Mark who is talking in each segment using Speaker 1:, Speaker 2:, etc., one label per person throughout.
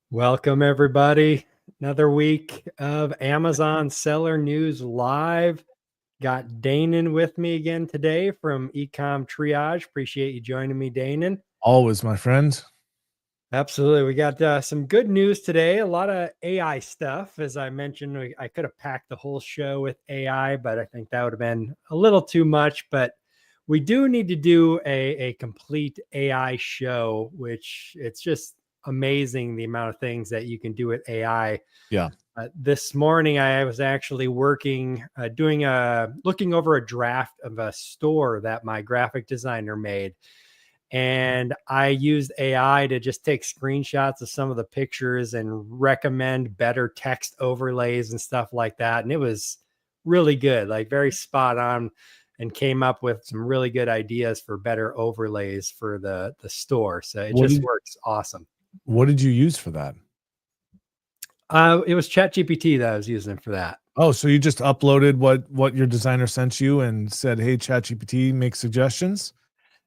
Speaker 1: Welcome, everybody. Another week of Amazon Seller News Live. Got Danon with me again today from Ecom Triage. Appreciate you joining me, Danon.
Speaker 2: Always, my friend.
Speaker 1: Absolutely. We got some good news today. A lot of AI stuff. As I mentioned, I could have packed the whole show with AI, but I think that would have been a little too much. But we do need to do a complete AI show, which it's just amazing the amount of things that you can do with AI.
Speaker 2: Yeah.
Speaker 1: This morning, I was actually looking over a draft of a store that my graphic designer made. And I used AI to just take screenshots of some of the pictures and recommend better text overlays and stuff like that. And it was really good, like very spot on, and came up with some really good ideas for better overlays for the store. So it
Speaker 2: What
Speaker 1: just
Speaker 2: did
Speaker 1: works awesome.
Speaker 2: what did you use for that?
Speaker 1: It was ChatGPT that I was using for that.
Speaker 2: Oh, so you just uploaded what your designer sent you and said, "Hey, ChatGPT, make suggestions."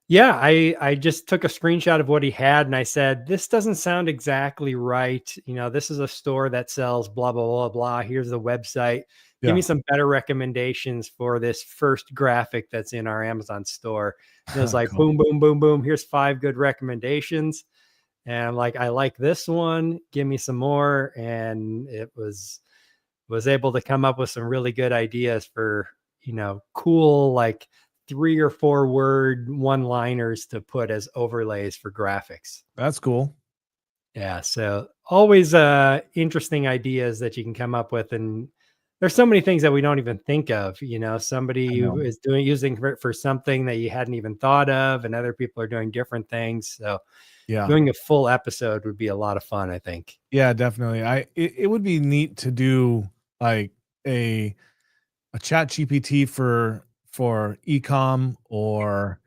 Speaker 1: Yeah, I just took a screenshot of what he had and I said, this doesn't sound exactly right. This is a store that sells blah, blah, blah, blah. Here's the website. Give me
Speaker 2: Yeah.
Speaker 1: some better recommendations for this first graphic that's in our Amazon store. And it was like,
Speaker 2: Cool.
Speaker 1: boom, boom, boom, boom. Here's 5 good recommendations. And I'm like, I like this one. Give me some more. And it was able to come up with some really good ideas for, cool, like 3 or 4 word one-liners to put as overlays for graphics.
Speaker 2: That's cool.
Speaker 1: Yeah, so always interesting ideas that you can come up with, and there's so many things that we don't even think of.
Speaker 2: I
Speaker 1: Somebody
Speaker 2: know.
Speaker 1: who is using for something that you hadn't even thought of, and other people are doing different things. So
Speaker 2: Yeah.
Speaker 1: doing a full episode would be a lot of fun, I think.
Speaker 2: Yeah, definitely. It would be neat to do like a chat GPT for ecom or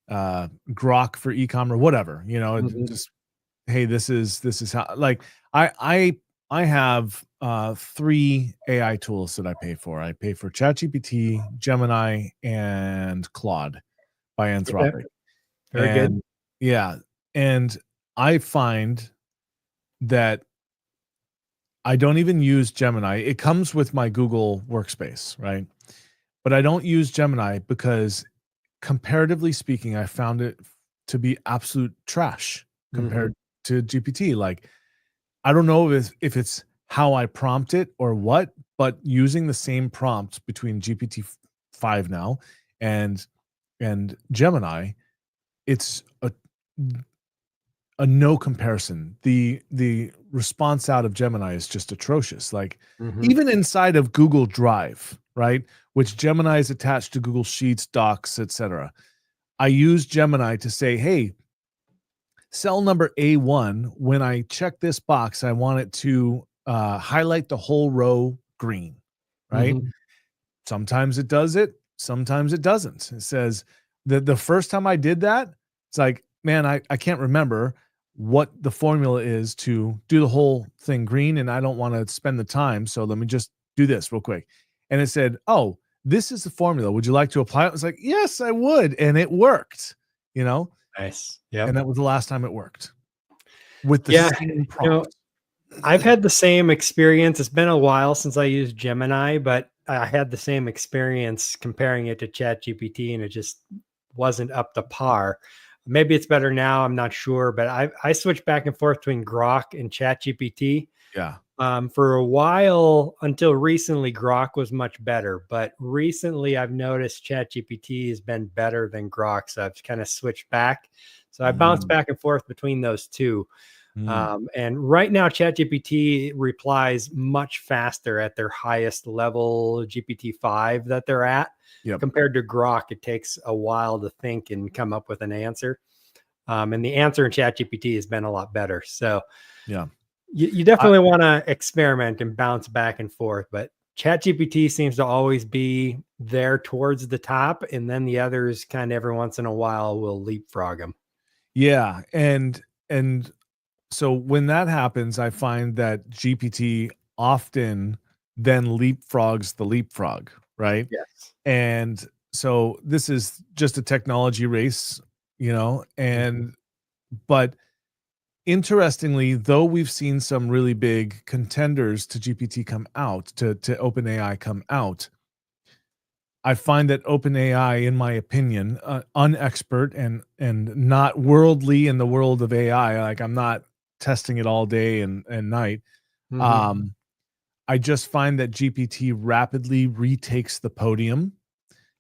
Speaker 2: Grok for ecom or whatever,
Speaker 1: Mhm.
Speaker 2: just hey, this is how, like, I have 3 AI tools that I pay for. I pay for ChatGPT, Gemini, and Claude by
Speaker 1: Okay,
Speaker 2: Anthropic.
Speaker 1: very good.
Speaker 2: And yeah, and I find that I don't even use Gemini. It comes with my Google Workspace, right? But I don't use Gemini because, comparatively speaking, I found it to be absolute trash
Speaker 1: Mhm.
Speaker 2: compared to GPT. Like, I don't know if it's how I prompt it or what, but using the same prompt between GPT-5 now and Gemini, it's a no comparison. The response out of Gemini is just atrocious. Like,
Speaker 1: Mhm.
Speaker 2: even inside of Google Drive, right, which Gemini is attached to Google Sheets, Docs, etc. I use Gemini to say, "Hey, cell number A1, when I check this box, I want it to highlight the whole row green," right?
Speaker 1: Mhm.
Speaker 2: Sometimes it does it, sometimes it doesn't. It says the first time I did that, it's like, man, I can't remember what the formula is to do the whole thing green, and I don't want to spend the time. So let me just do this real quick. And it said, "Oh, this is the formula. Would you like to apply it?" I was like, "Yes, I would." And it worked, you know,
Speaker 1: Nice.
Speaker 2: and
Speaker 1: Yep.
Speaker 2: that was the last time it worked with the
Speaker 1: Yeah,
Speaker 2: same
Speaker 1: you know,
Speaker 2: prompt.
Speaker 1: I've had the same experience. It's been a while since I used Gemini, but I had the same experience comparing it to ChatGPT, and it just wasn't up to par. Maybe it's better now. I'm not sure, but I switched back and forth between Grok and ChatGPT.
Speaker 2: Yeah.
Speaker 1: For a while, until recently, Grok was much better. But recently, I've noticed ChatGPT has been better than Grok, so I've kind of switched back. So I bounced
Speaker 2: Mm,
Speaker 1: back and forth between those two.
Speaker 2: mm.
Speaker 1: And right now, ChatGPT replies much faster at their highest level, GPT-5 that they're at,
Speaker 2: Yep.
Speaker 1: compared to Grok. It takes a while to think and come up with an answer. And the answer in ChatGPT has been a lot better. So
Speaker 2: Yeah.
Speaker 1: you
Speaker 2: I,
Speaker 1: definitely want to experiment and bounce back and forth. But ChatGPT seems to always be there towards the top, and then the others kind of every once in a while will leapfrog them.
Speaker 2: yeah. And so when that happens, I find that GPT often then leapfrogs the leapfrog, right?
Speaker 1: Yes.
Speaker 2: And so this is just a technology race,
Speaker 1: Mhm.
Speaker 2: and but interestingly, though we've seen some really big contenders to GPT come out, to OpenAI come out, I find that OpenAI, in my opinion, unexpert and not worldly in the world of AI, like I'm not testing it all day and night.
Speaker 1: Mhm.
Speaker 2: Um, I just find that GPT rapidly retakes the podium,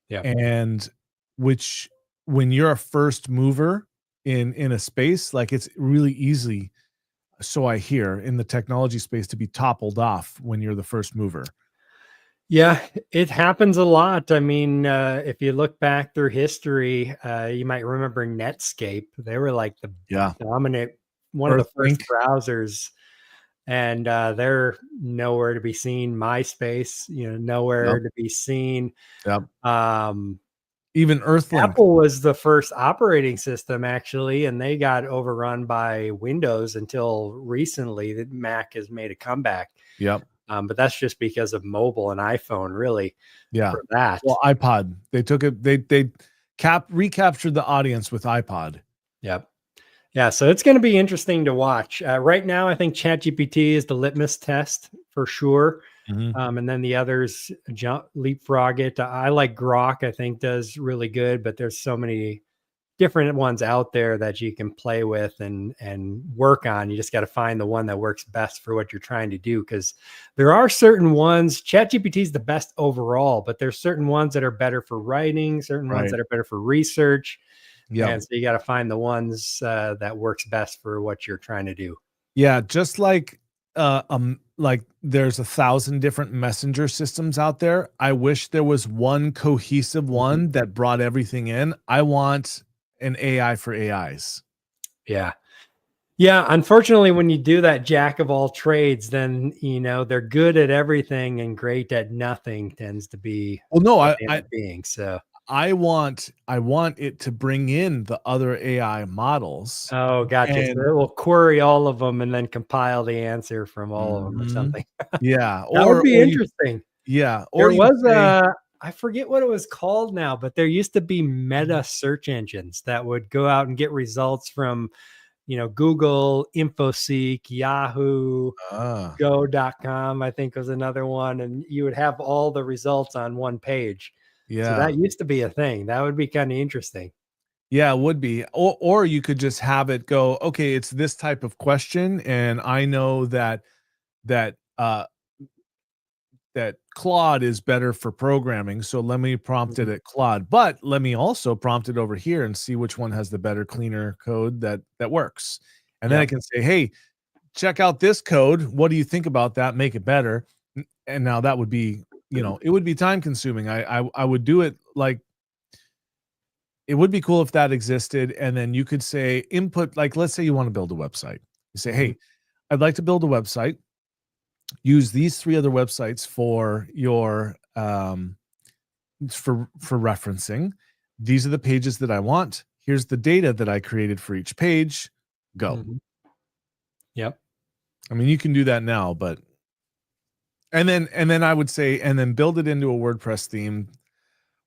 Speaker 1: Yeah.
Speaker 2: and which when you're a first mover in a space, like it's really easy, so I hear, in the technology space to be toppled off when you're the first mover.
Speaker 1: Yeah, it happens a lot. I mean, if you look back through history, you might remember Netscape. They were like the
Speaker 2: Yeah.
Speaker 1: dominant one of the first
Speaker 2: Earthlink.
Speaker 1: browsers, and they're nowhere to be seen. MySpace, nowhere
Speaker 2: Yep.
Speaker 1: to be seen.
Speaker 2: Yep.
Speaker 1: Um,
Speaker 2: Even Earthlink.
Speaker 1: Apple was the first operating system actually, and they got overrun by Windows until recently. That Mac has made a comeback,
Speaker 2: Yep.
Speaker 1: but that's just because of mobile and iPhone, really,
Speaker 2: Yeah.
Speaker 1: for that.
Speaker 2: Well, iPod. They took it. They recaptured the audience with iPod.
Speaker 1: Yep. Yeah, so it's going to be interesting to watch. Right now, I think ChatGPT is the litmus test for sure.
Speaker 2: Mhm.
Speaker 1: And then the others leapfrog it. I like Grok. I think does really good, but there's so many different ones out there that you can play with and work on. You just got to find the one that works best for what you're trying to do, because there are certain ones. ChatGPT is the best overall, but there's certain ones that are better for writing, certain ones
Speaker 2: Right.
Speaker 1: that are better for research,
Speaker 2: Yep.
Speaker 1: and so you got to find the ones that works best for what you're trying to do.
Speaker 2: Yeah, just like there's 1,000 different messenger systems out there. I wish there was one cohesive
Speaker 1: Mhm.
Speaker 2: one that brought everything in. I want an AI for AIs.
Speaker 1: Yeah. Yeah, unfortunately, when you do that jack of all trades, then they're good at everything and great at nothing tends to be
Speaker 2: Well, no,
Speaker 1: what
Speaker 2: I
Speaker 1: they end
Speaker 2: I
Speaker 1: up being. So,
Speaker 2: I want it to bring in the other AI models
Speaker 1: oh, gotcha. So
Speaker 2: and
Speaker 1: it will query all of them and then compile the answer from all of them or
Speaker 2: Mhm.
Speaker 1: something.
Speaker 2: Yeah,
Speaker 1: That would be
Speaker 2: or you
Speaker 1: interesting.
Speaker 2: yeah, or
Speaker 1: There
Speaker 2: you
Speaker 1: was
Speaker 2: say
Speaker 1: I forget what it was called now, but there used to be meta search engines that would go out and get results from, Google, InfoSeek, Yahoo,
Speaker 2: ah,
Speaker 1: go.com, I think was another one. And you would have all the results on one page. So
Speaker 2: yeah.
Speaker 1: that used to be a thing. That would be kind of interesting.
Speaker 2: Yeah, it would be. Or you could just have it go, "Okay, it's this type of question, and I know that, uh, that Claude is better for programming, so let me prompt it
Speaker 1: Mhm.
Speaker 2: at Claude, but let me also prompt it over here and see which one has the better, cleaner code that works." And then I
Speaker 1: Yep.
Speaker 2: can say, "Hey, check out this code. What do you think about that? Make it better." And now that would be, it would be time consuming. I would do it like it would be cool if that existed, and then you could say input, like, let's say you wanna build a website. You say,
Speaker 1: Mhm.
Speaker 2: "Hey, I'd like to build a website. Use these 3 other websites for your, for referencing. These are the pages that I want. Here's the data that I created for each page. Go."
Speaker 1: Mhm. Yep.
Speaker 2: I mean, you can do that now, but and then I would say and then build it into a WordPress theme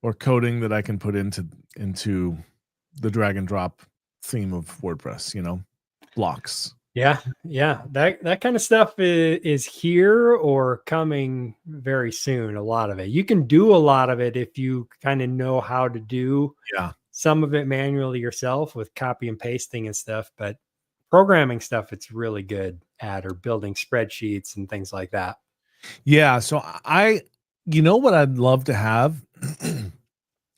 Speaker 2: or coding that I can put into the drag and drop theme of WordPress, blocks.
Speaker 1: Yeah, yeah, that kind of stuff is here or coming very soon. A lot of it, you can do a lot of it if you kind of know how to do
Speaker 2: Yeah.
Speaker 1: some of it manually yourself with copy and pasting and stuff. But programming stuff, it's really good at, or building spreadsheets and things like that.
Speaker 2: Yeah, so you know what I'd love to have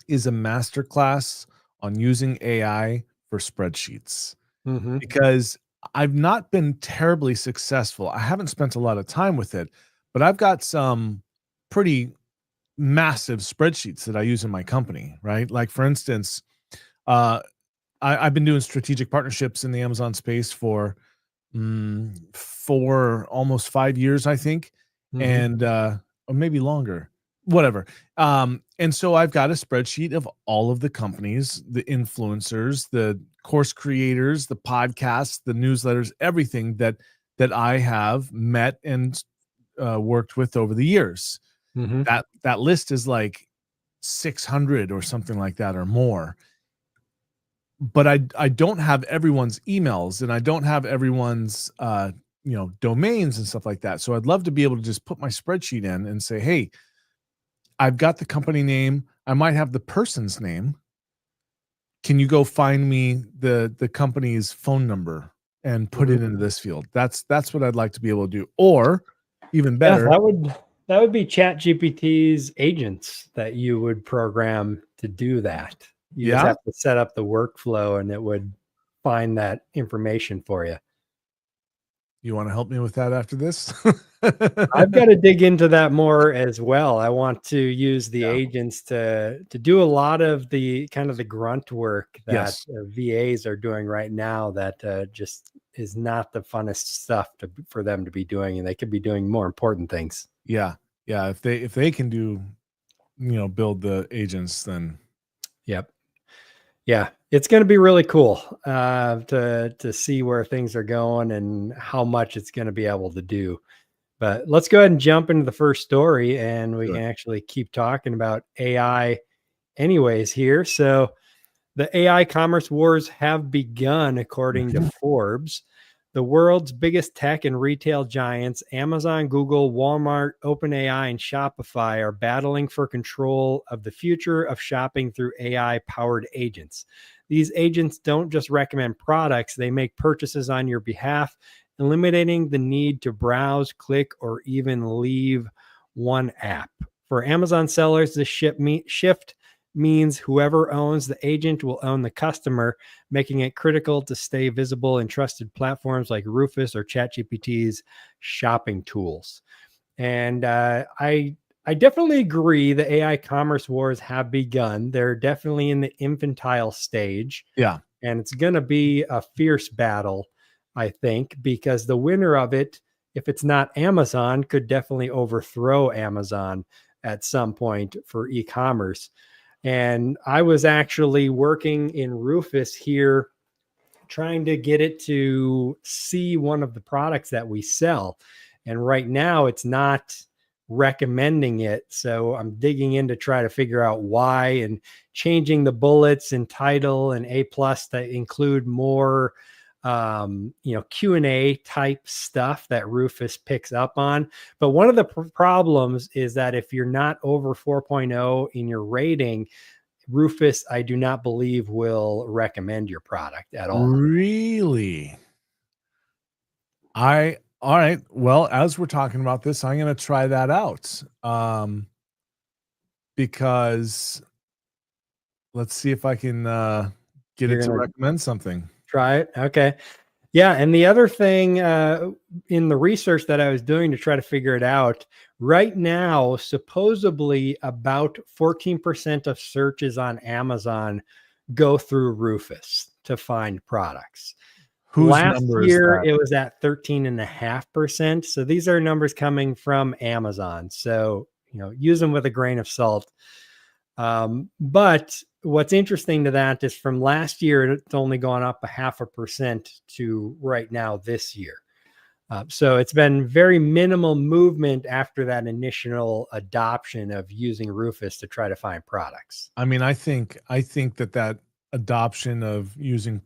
Speaker 2: is a master class on using AI for spreadsheets,
Speaker 1: Hmm.
Speaker 2: because I've not been terribly successful. I haven't spent a lot of time with it, but I've got some pretty massive spreadsheets that I use in my company, right? Like for instance, uh, I've been doing strategic partnerships in the Amazon space for almost 5 years, I think,
Speaker 1: Hmm.
Speaker 2: and or maybe longer, whatever. And so I've got a spreadsheet of all of the companies, the influencers, the course creators, the podcasts, the newsletters, everything that I have met and worked with over the years.
Speaker 1: Hmm.
Speaker 2: That list is like 600 or something like that or more. but I don't have everyone's emails, and I don't have everyone's domains and stuff like that. So I'd love to be able to just put my spreadsheet in and say, hey, I've got the company name. I might have the person's name. Can you go find me the company's phone number and put
Speaker 1: Mhm.
Speaker 2: it into this field? That's what I'd like to be able to do. Or even
Speaker 1: Yeah,
Speaker 2: better,
Speaker 1: that would be ChatGPT's agents that you would program to do that. You just
Speaker 2: yeah,
Speaker 1: have to set up the workflow and it would find that information for you.
Speaker 2: you want to help me with that after this?
Speaker 1: I've got to dig into that more as well. I want to use the
Speaker 2: Yeah.
Speaker 1: agents to do a lot of the kind of the grunt work that
Speaker 2: Yes.
Speaker 1: VAs are doing right now. That just is not the funnest stuff for them to be doing, and they could be doing more important things.
Speaker 2: Yeah. Yeah. If they can do, build the agents, then
Speaker 1: Yep. Yeah, it's going to be really cool to see where things are going and how much it's going to be able to do. But let's go ahead and jump into the first story, and we
Speaker 2: do
Speaker 1: can
Speaker 2: it.
Speaker 1: actually keep talking about AI anyways here. So the AI commerce wars have begun, according to
Speaker 2: Mhm.
Speaker 1: Forbes. The world's biggest tech and retail giants, Amazon, Google, Walmart, OpenAI, and Shopify, are battling for control of the future of shopping through AI powered agents. These agents don't just recommend products, they make purchases on your behalf, eliminating the need to browse, click, or even leave one app. For Amazon sellers, this shift means whoever owns the agent will own the customer, making it critical to stay visible in trusted platforms like Rufus or ChatGPT's shopping tools. And I definitely agree the AI commerce wars have begun. They're definitely in the infantile stage,
Speaker 2: Yeah.
Speaker 1: and it's going to be a fierce battle, I think, because the winner of it, if it's not Amazon, could definitely overthrow Amazon at some point for e-commerce. And I was actually working in Rufus here, trying to get it to see one of the products that we sell. And right now it's not recommending it. So I'm digging in to try to figure out why and changing the bullets and title and A plus to include more Q&A type stuff that Rufus picks up on. But one of the problems is that if you're not over 4.0 in your rating, Rufus, I do not believe will recommend your product at all.
Speaker 2: Really? All right. Well, as we're talking about this, I'm gonna try that out. Because let's see if I can get it
Speaker 1: You're
Speaker 2: to
Speaker 1: going to
Speaker 2: recommend something.
Speaker 1: try it? Okay. Yeah. And the other thing in the research that I was doing to try to figure it out, right now, supposedly about 14% of searches on Amazon go through Rufus to find products.
Speaker 2: Whose
Speaker 1: Last
Speaker 2: number is
Speaker 1: year,
Speaker 2: that?
Speaker 1: it was at 13.5%. So these are numbers coming from Amazon. So, use them with a grain of salt. But what's interesting to that is from last year, it's only gone up 0.5% to right now this year. So it's been very minimal movement after that initial adoption of using Rufus to try to find products.
Speaker 2: I mean, I think that adoption of using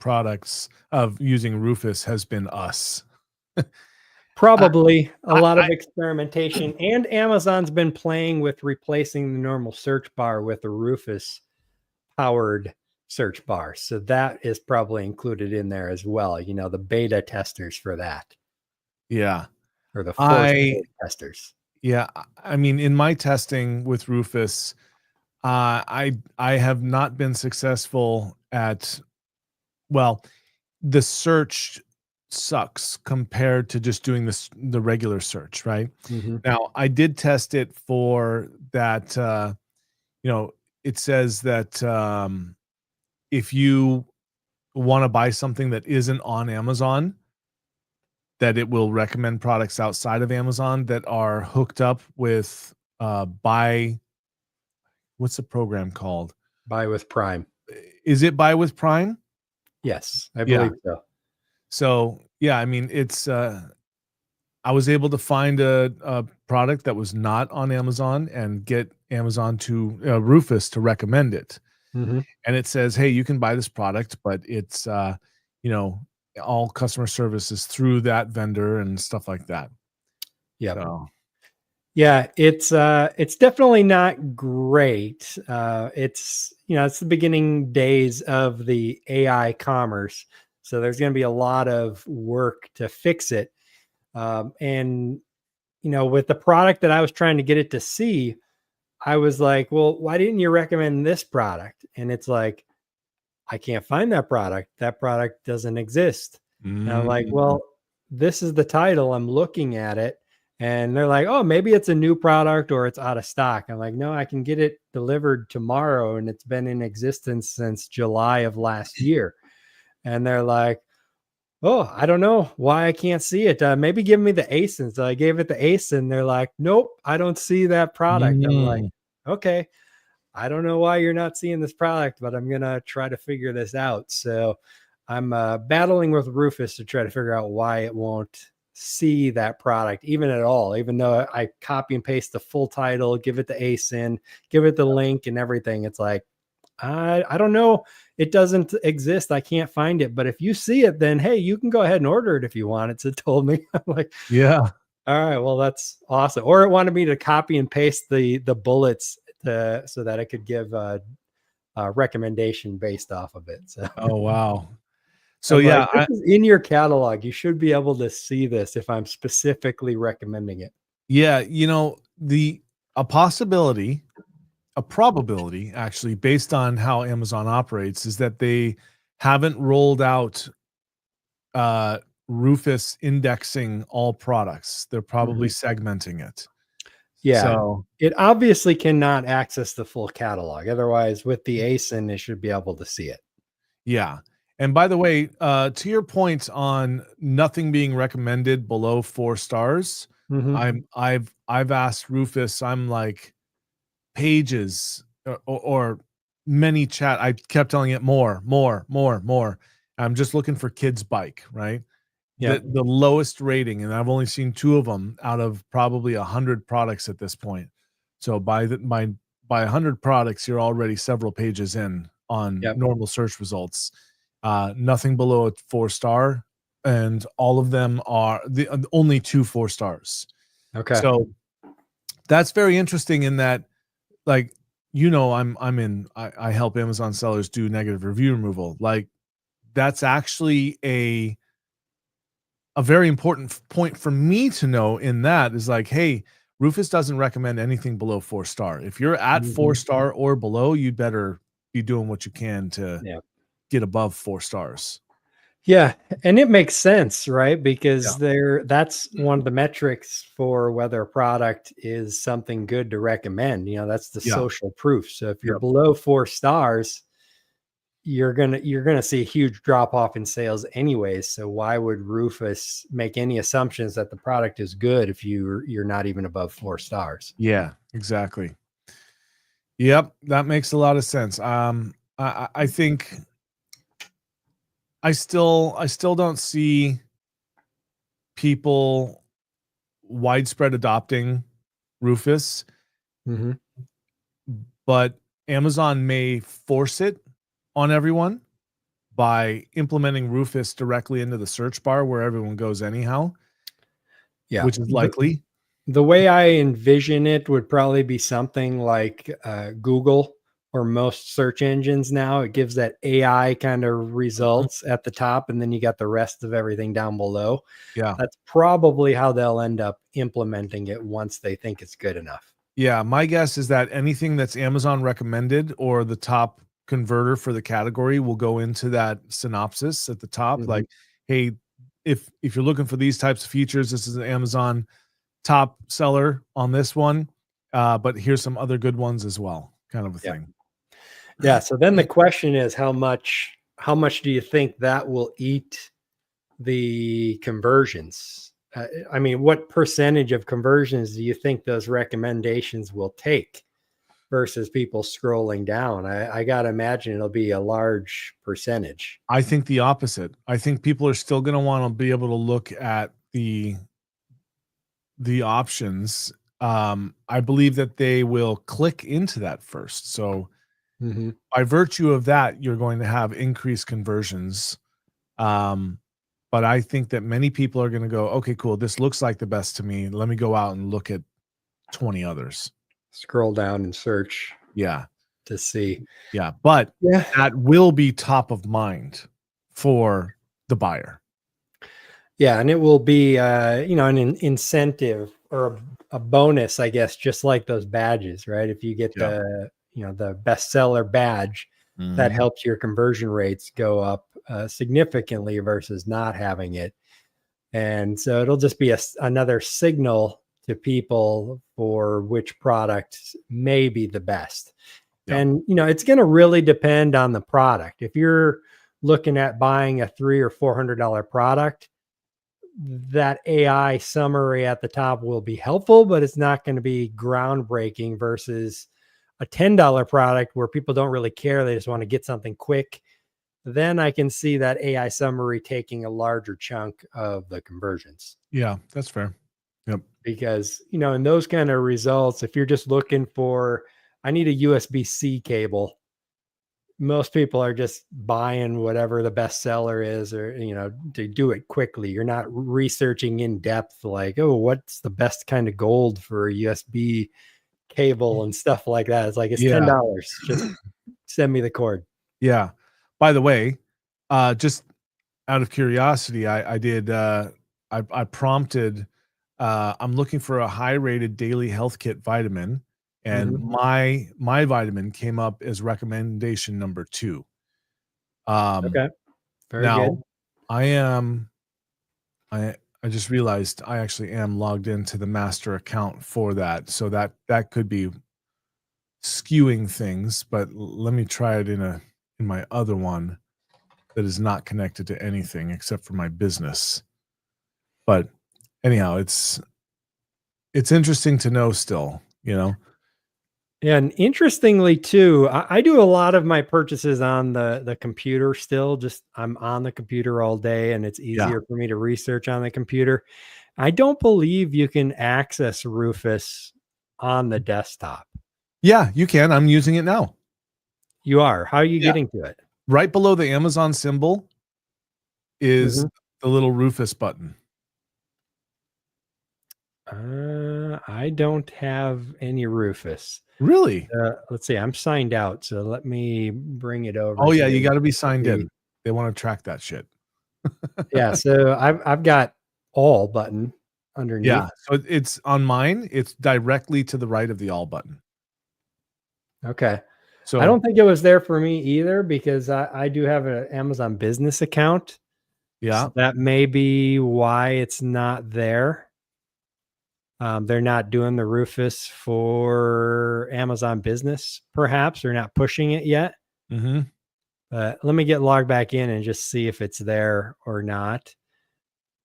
Speaker 2: Rufus has been us. I,
Speaker 1: Probably a
Speaker 2: I,
Speaker 1: lot
Speaker 2: I
Speaker 1: of experimentation, and Amazon's been playing with replacing the normal search bar with a Rufus powered search bar. So that is probably included in there as well. The beta testers for that,
Speaker 2: yeah.
Speaker 1: or the forced
Speaker 2: I
Speaker 1: testers.
Speaker 2: Yeah, I mean, in my testing with Rufus, I have not been successful at, well, the search sucks compared to just doing the regular search, right?
Speaker 1: Mhm.
Speaker 2: Now, I did test it for that, you know, it says that if you want to buy something that isn't on Amazon, that it will recommend products outside of Amazon that are hooked up with buy, what's the program called?
Speaker 1: Buy with Prime.
Speaker 2: Is it buy with Prime?
Speaker 1: Yes, I
Speaker 2: Yeah.
Speaker 1: believe so.
Speaker 2: So, yeah, I mean, it's I was able to find a product that was not on Amazon and get Amazon to Rufus to recommend it.
Speaker 1: Mhm.
Speaker 2: and it says, "Hey, you can buy this product, but it's, you know, all customer service is through that vendor," and stuff like that.
Speaker 1: Yep.
Speaker 2: So,
Speaker 1: Yeah, it's definitely not great. It's, it's the beginning days of the AI commerce, so there's going to be a lot of work to fix it. And with the product that I was trying to get it to see, I was like, "Well, why didn't you recommend this product?" And it's like, I can't find that product. That product doesn't exist. And I'm like,
Speaker 2: mm,
Speaker 1: well, this is the title. I'm looking at it. And they're like, oh, maybe it's a new product or it's out of stock. I'm like, no, I can get it delivered tomorrow. And it's been in existence since July of last year. And they're like, oh, I don't know why I can't see it. Maybe give me the ASIN. So I gave it the ASIN. They're like, nope, I don't see that product. I'm like,
Speaker 2: mm.
Speaker 1: okay. I don't know why you're not seeing this product, but I'm gonna try to figure this out. So I'm battling with Rufus to try to figure out why it won't see that product even at all, even though I copy and paste the full title, give it the ASIN, give it the link and everything. It's like, I don't know. It doesn't exist. I can't find it. But if you see it, then hey, you can go ahead and order it if you want. It told me. I'm like,
Speaker 2: Yeah.
Speaker 1: all right, well, that's awesome. Or it wanted me to copy and paste the bullets so that I could give a recommendation based off of it. So
Speaker 2: Oh, wow. So,
Speaker 1: I'm like,
Speaker 2: yeah,
Speaker 1: this is in your catalog. You should be able to see this if I'm specifically recommending it.
Speaker 2: yeah, the a possibility, a probability actually based on how Amazon operates is that they haven't rolled out uh Rufus indexing all products. They're probably
Speaker 1: Mhm.
Speaker 2: segmenting it.
Speaker 1: Yeah.
Speaker 2: So,
Speaker 1: It obviously cannot access the full catalog. Otherwise, with the ASIN, it should be able to see it.
Speaker 2: yeah. And by the way, to your point on nothing being recommended below 4 stars,
Speaker 1: Hmm.
Speaker 2: I've asked Rufus, I'm like, pages or many chat. I kept telling it more, more, more, more. I'm just looking for kids bike, right?
Speaker 1: Yep.
Speaker 2: The lowest rating, and I've only seen 2 of them out of probably 100 products at this point. So by 100 products, you're already several pages in on
Speaker 1: Yep.
Speaker 2: normal search results. Nothing below a 4-star, and all of them are the only 2 4 stars.
Speaker 1: Okay.
Speaker 2: So that's very interesting in that, like, I help Amazon sellers do negative review removal. Like, that's actually a very important point for me to know in that is like, hey, Rufus doesn't recommend anything below 4-star. If you're at
Speaker 1: Hmm.
Speaker 2: 4-star or below, you better be doing what you can to
Speaker 1: Yeah.
Speaker 2: get above 4 stars.
Speaker 1: Yeah, and it makes sense, right?
Speaker 2: Yeah.
Speaker 1: Because that's one of the metrics for whether a product is something good to recommend. That's the
Speaker 2: Yeah.
Speaker 1: social proof. So if you're
Speaker 2: Yep.
Speaker 1: below 4 stars, you're gonna see a huge drop off in sales anyways. So why would Rufus make any assumptions that the product is good if you're not even above 4 stars?
Speaker 2: Yeah, exactly. Yep, that makes a lot of sense. I think I still don't see people widespread adopting Rufus,
Speaker 1: Hmm.
Speaker 2: but Amazon may force it on everyone by implementing Rufus directly into the search bar where everyone goes anyhow,
Speaker 1: Yeah.
Speaker 2: which is likely.
Speaker 1: The way I envision it would probably be something like Google or most search engines now. It gives that AI kind of
Speaker 2: Mhm.
Speaker 1: results at the top, and then you got the rest of everything down below.
Speaker 2: Yeah.
Speaker 1: That's probably how they'll end up implementing it once they think it's good enough.
Speaker 2: Yeah, my guess is that anything that's Amazon recommended or the top converter for the category will go into that synopsis at the top.
Speaker 1: Mhm.
Speaker 2: Like, hey, if you're looking for these types of features, this is an Amazon top seller on this one. But here's some other good ones as well, kind of a
Speaker 1: Yeah.
Speaker 2: thing.
Speaker 1: Yeah. So then the question is how much do you think that will eat the conversions? I mean, what percentage of conversions do you think those recommendations will take versus people scrolling down? I got to imagine it'll be a large percentage.
Speaker 2: I think the opposite. I think people are still going to want to be able to look at the options. I believe that they will click into that first. So
Speaker 1: Mhm.
Speaker 2: By virtue of that, you're going to have increased conversions. Um, but I think that many people are going to go, okay, cool. This looks like the best to me. Let me go out and look at 20 others.
Speaker 1: Scroll down and search
Speaker 2: Yeah.
Speaker 1: to see.
Speaker 2: Yeah. But
Speaker 1: Yeah.
Speaker 2: that will be top of mind for the buyer.
Speaker 1: Yeah, and it will be, an incentive or a bonus, I guess, just like those badges, right? If you get
Speaker 2: Yeah.
Speaker 1: the bestseller badge, that
Speaker 2: Mhm.
Speaker 1: helps your conversion rates go up significantly versus not having it. And so it'll just be another signal to people for which product may be the best.
Speaker 2: Yeah.
Speaker 1: And it's going to really depend on the product. If you're looking at buying a $300 or $400 product, that AI summary at the top will be helpful, but it's not going to be groundbreaking versus a $10 product where people don't really care. They just want to get something quick. Then I can see that AI summary taking a larger chunk of the conversions.
Speaker 2: Yeah. That's fair. Yep.
Speaker 1: Because, in those kind of results, if you're just looking for, I need a USB-C cable, most people are just buying whatever the bestseller is, or to do it quickly. You're not researching in depth, like, oh, what's the best kind of gold for a USB cable and stuff like that. It's like, it's
Speaker 2: Yeah.
Speaker 1: $10, just send me the cord.
Speaker 2: Yeah. By the way, just out of curiosity, I did I prompted I'm looking for a high rated daily health kit vitamin, and
Speaker 1: Hmm.
Speaker 2: my vitamin came up as recommendation number 2. Um
Speaker 1: Okay, very
Speaker 2: Now
Speaker 1: good.
Speaker 2: I am I just realized I actually am logged into the master account for that. So that could be skewing things, but let me try it in my other one that is not connected to anything except for my business. But anyhow, it's interesting to know still, you know?
Speaker 1: And interestingly too, I do a lot of my purchases on the computer still. Just I'm on the computer all day, and it's
Speaker 2: Yeah.
Speaker 1: easier for me to research on the computer. I don't believe you can access Rufus on the desktop.
Speaker 2: Yeah, you can. I'm using it now.
Speaker 1: You are. How are you
Speaker 2: Yeah.
Speaker 1: getting to it?
Speaker 2: Right below the Amazon symbol is
Speaker 1: Mhm.
Speaker 2: the little Rufus button.
Speaker 1: I don't have any Rufus.
Speaker 2: Really?
Speaker 1: Let's see. I'm signed out, so let me bring it over
Speaker 2: Oh, yeah,
Speaker 1: here.
Speaker 2: you gotta be
Speaker 1: To
Speaker 2: signed
Speaker 1: see.
Speaker 2: in. They wanna track that shit.
Speaker 1: Yeah, so I've got all button underneath.
Speaker 2: Yeah, so it's on mine, it's directly to the right of the all button.
Speaker 1: Okay. I
Speaker 2: So,
Speaker 1: don't think it was there for me either, because I do have an Amazon business account.
Speaker 2: yeah,
Speaker 1: So that may be why it's not there. They're not doing the Rufus for Amazon business, perhaps. They're not pushing it yet.
Speaker 2: mhm.
Speaker 1: But let me get logged back in and just see if it's there or not.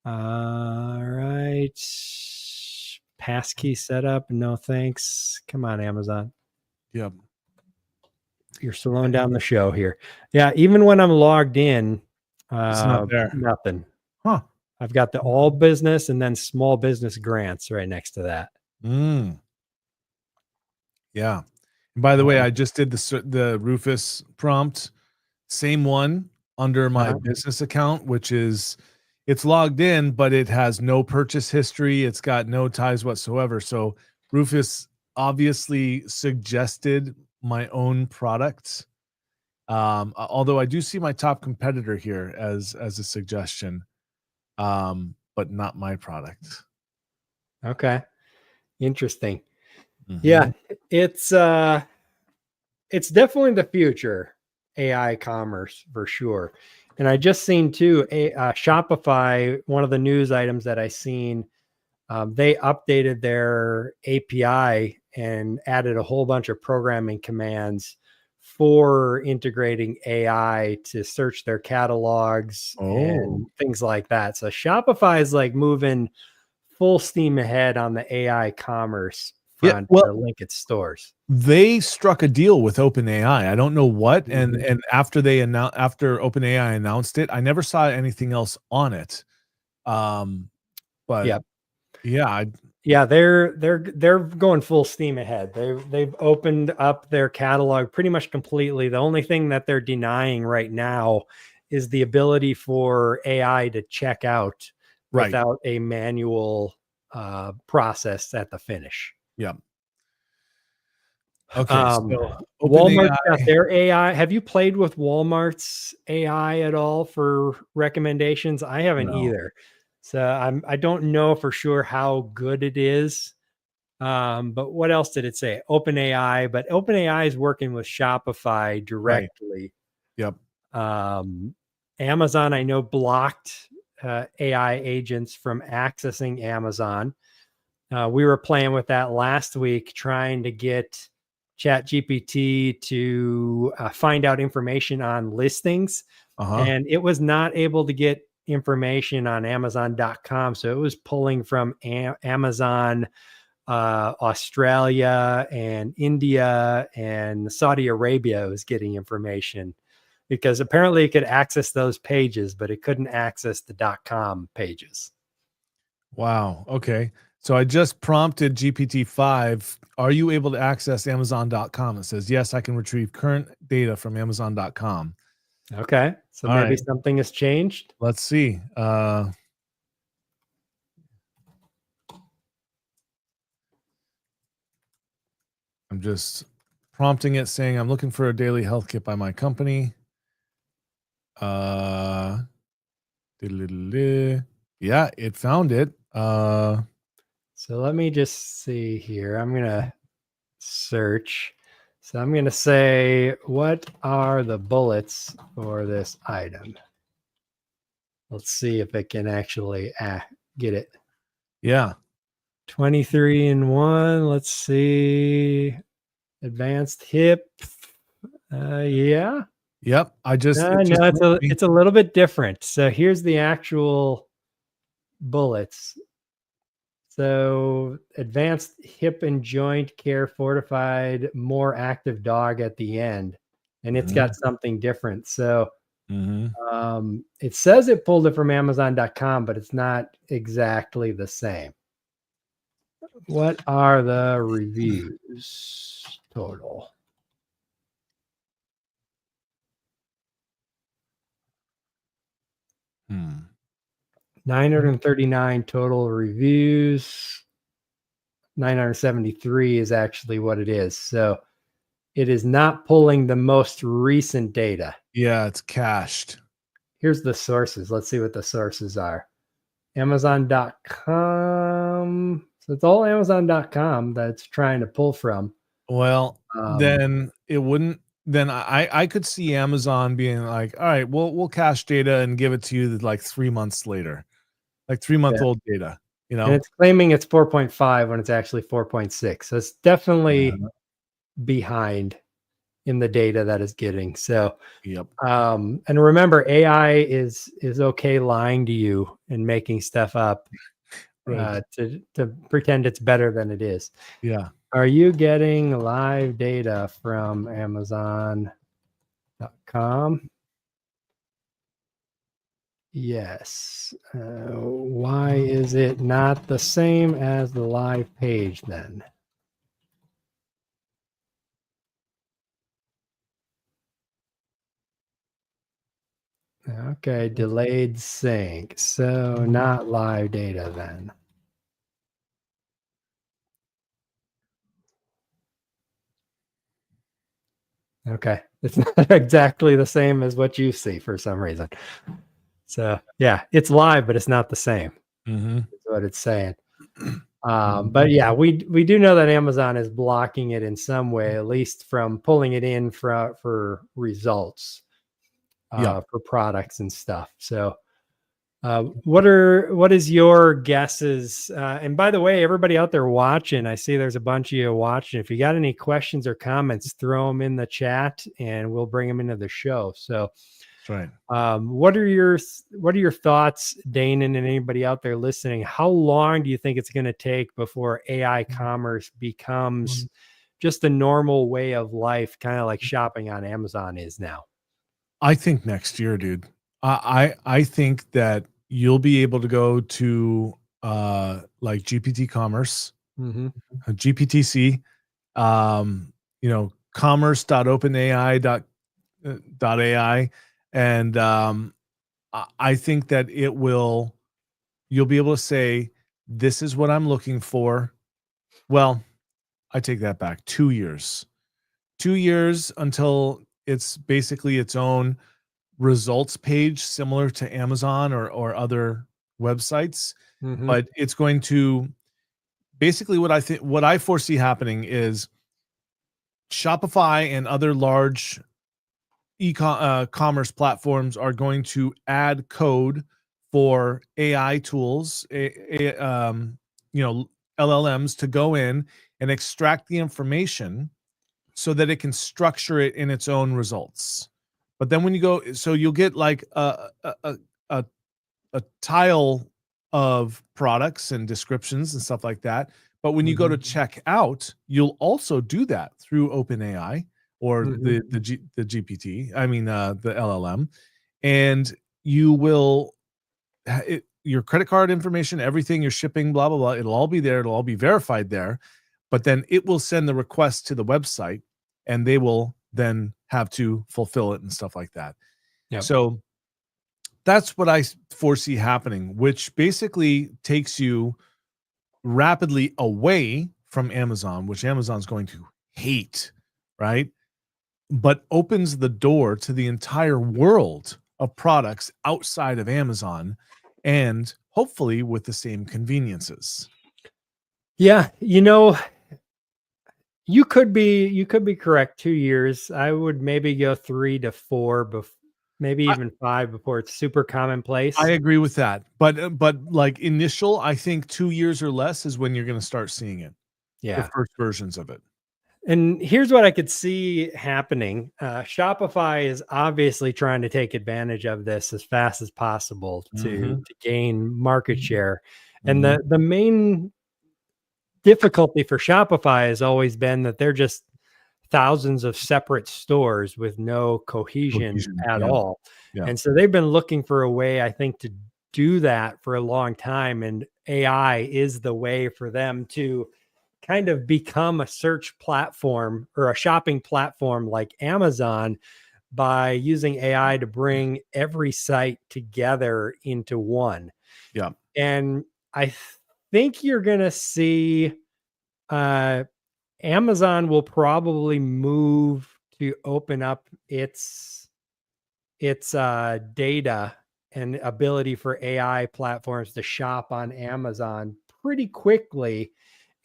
Speaker 1: All right. Passkey setup. No thanks. Come on, Amazon.
Speaker 2: Yep.
Speaker 1: You're slowing down the show here. Yeah, even when I'm logged in,
Speaker 2: It's not there.
Speaker 1: nothing.
Speaker 2: Huh.
Speaker 1: I've got the all business and then small business grants right next to that.
Speaker 2: Mm, yeah. And by the way,
Speaker 1: Um,
Speaker 2: I just did the Rufus prompt, same one under my
Speaker 1: uh-huh.
Speaker 2: business account, which is it's logged in, but it has no purchase history. It's got no ties whatsoever. So Rufus obviously suggested my own products. Although I do see my top competitor here as a suggestion, but not my product.
Speaker 1: Okay. Interesting. Yeah,
Speaker 2: Mhm.
Speaker 1: it's definitely the future, AI commerce for sure. And I just seen too, Shopify, one of the news items that I seen, they updated their API and added a whole bunch of programming commands for integrating AI to search their catalogs
Speaker 2: Oh.
Speaker 1: and things like that. So Shopify is like moving full steam ahead on the AI commerce
Speaker 2: Yeah,
Speaker 1: front
Speaker 2: well,
Speaker 1: to link its stores.
Speaker 2: they struck a deal with OpenAI. I don't know what,
Speaker 1: Mhm.
Speaker 2: and after OpenAI announced it, I never saw anything else on it. Um, but
Speaker 1: Yep.
Speaker 2: yeah,
Speaker 1: Yeah, they're going full steam ahead. They've opened up their catalog pretty much completely. The only thing that they're denying right now is the ability for AI to check out
Speaker 2: Right.
Speaker 1: without a manual process at the finish.
Speaker 2: Yeah. Okay.
Speaker 1: Um,
Speaker 2: So
Speaker 1: Walmart's got
Speaker 2: OpenAI.
Speaker 1: their AI. Have you played with Walmart's AI at all for recommendations? I haven't
Speaker 2: No.
Speaker 1: either. So I don't know for sure how good it is. But what else did it say? OpenAI, but OpenAI is working with Shopify
Speaker 2: Right.
Speaker 1: directly.
Speaker 2: Yep.
Speaker 1: Um, Amazon, I know, blocked AI agents from accessing Amazon. We were playing with that last week, trying to get ChatGPT to find out information on listings,
Speaker 2: Uh-huh.
Speaker 1: and it was not able to get information on Amazon.com. So it was pulling from Amazon Australia and India and Saudi Arabia was getting information because apparently it could access those pages, but it couldn't access the .com pages.
Speaker 2: Wow. Okay. So I just prompted GPT-5, are you able to access Amazon.com? It says, yes, I can retrieve current data from Amazon.com.
Speaker 1: Okay, so
Speaker 2: All
Speaker 1: maybe
Speaker 2: right.
Speaker 1: something has changed.
Speaker 2: Let's see. I'm just prompting it saying I'm looking for a daily health kit by my company. Uh yeah, it found it.
Speaker 1: So let me just see here. I'm gonna search. So I'm gonna say, what are the bullets for this item? Let's see if it can actually get it.
Speaker 2: Yeah.
Speaker 1: 23 and 1. Let's see. Advanced hip. Yeah.
Speaker 2: Yep. It just
Speaker 1: No,
Speaker 2: told me.
Speaker 1: it's a little bit different. So here's the actual bullets. So advanced hip and joint care fortified, more active dog at the end. And it's got
Speaker 2: Mhm,
Speaker 1: something different. So
Speaker 2: mhm.
Speaker 1: it says it pulled it from Amazon.com, but it's not exactly the same. What are the reviews total?
Speaker 2: Hmm.
Speaker 1: 939 total reviews. 973 is actually what it is. So it is not pulling the most recent data.
Speaker 2: Yeah, it's cached.
Speaker 1: Here's the sources. Let's see what the sources are. Amazon.com. So it's all Amazon.com that's trying to pull from.
Speaker 2: Well,
Speaker 1: Um,
Speaker 2: then it wouldn't then I could see Amazon being like, "All right, we'll cache data and give it to you like 3 months later." Like 3 month
Speaker 1: yeah.
Speaker 2: old data, you
Speaker 1: And
Speaker 2: know?
Speaker 1: it's claiming it's 4.5 when it's actually 4.6. So it's definitely
Speaker 2: Yeah.
Speaker 1: behind in the data that it's getting. So
Speaker 2: Yep.
Speaker 1: and remember, AI is okay lying to you and making stuff up
Speaker 2: Right.
Speaker 1: to pretend it's better than it is.
Speaker 2: Yeah.
Speaker 1: Are you getting live data from Amazon.com? Yes. Why is it not the same as the live page then? Okay, delayed sync. So not live data then. Okay. It's not exactly the same as what you see for some reason. So yeah, it's live, but it's not the same.
Speaker 2: Mhm.
Speaker 1: Is what it's saying.
Speaker 2: Mhm.
Speaker 1: But yeah, we do know that Amazon is blocking it in some way, at least from pulling it in for results
Speaker 2: Yep.
Speaker 1: for products and stuff. So what is your guesses? And by the way, everybody out there watching, I see there's a bunch of you watching. If you got any questions or comments, throw them in the chat, and we'll bring them into the show. So,
Speaker 2: That's right.
Speaker 1: what are your thoughts, Dane, and anybody out there listening? How long do you think it's going to take before AI commerce becomes just a normal way of life, kind of like shopping on Amazon is now?
Speaker 2: I think next year, dude. I think that you'll be able to go to like GPT Commerce,
Speaker 1: Hmm.
Speaker 2: GPTC, commerce.openai dot AI, and I think that you'll be able to say, this is what I'm looking for. Well, I take that back. 2 years. 2 years until it's basically its own results page, similar to Amazon or other websites.
Speaker 1: Hmm.
Speaker 2: But it's going to basically, what I foresee happening is Shopify and other large commerce platforms are going to add code for AI tools, LLMs, to go in and extract the information so that it can structure it in its own results. But then when you go, so you'll get like a, a tile of products and descriptions and stuff like that. But when you go to
Speaker 1: Hmm.
Speaker 2: check out, you'll also do that through OpenAI or
Speaker 1: Hmm.
Speaker 2: the GPT. I mean, the LLM, and you will your credit card information, everything, your shipping, blah blah blah. It'll all be there. It'll all be verified there. But then it will send the request to the website, and they will then have to fulfill it and stuff like that.
Speaker 1: Yep.
Speaker 2: So that's what I foresee happening, which basically takes you rapidly away from Amazon, which Amazon's going to hate, right? But opens the door to the entire world of products outside of Amazon, and hopefully with the same conveniences.
Speaker 1: Yeah, you could be correct. 2 years. I would maybe go 3 to 4, maybe
Speaker 2: I,
Speaker 1: even 5 before it's super
Speaker 2: I
Speaker 1: commonplace.
Speaker 2: agree with that. But like initial, I think 2 years or less is when you're going to start seeing it, the
Speaker 1: Yeah.
Speaker 2: first versions of it.
Speaker 1: And here's what I could see happening. Shopify is obviously trying to take advantage of this as fast as possible to
Speaker 2: Mm-hmm.
Speaker 1: gain market share. And
Speaker 2: Mm-hmm.
Speaker 1: the main difficulty for Shopify has always been that they're just thousands of separate stores with no cohesion
Speaker 2: Cohesion.
Speaker 1: at
Speaker 2: Yeah.
Speaker 1: all.
Speaker 2: Yeah.
Speaker 1: And so they've been looking for a way, I think, to do that for a long time. And AI is the way for them to kind of become a search platform or a shopping platform like Amazon by using AI to bring every site together into one.
Speaker 2: Yeah.
Speaker 1: And I think you're going to see uh, Amazon will probably move to open up its data and ability for AI platforms to shop on Amazon pretty quickly.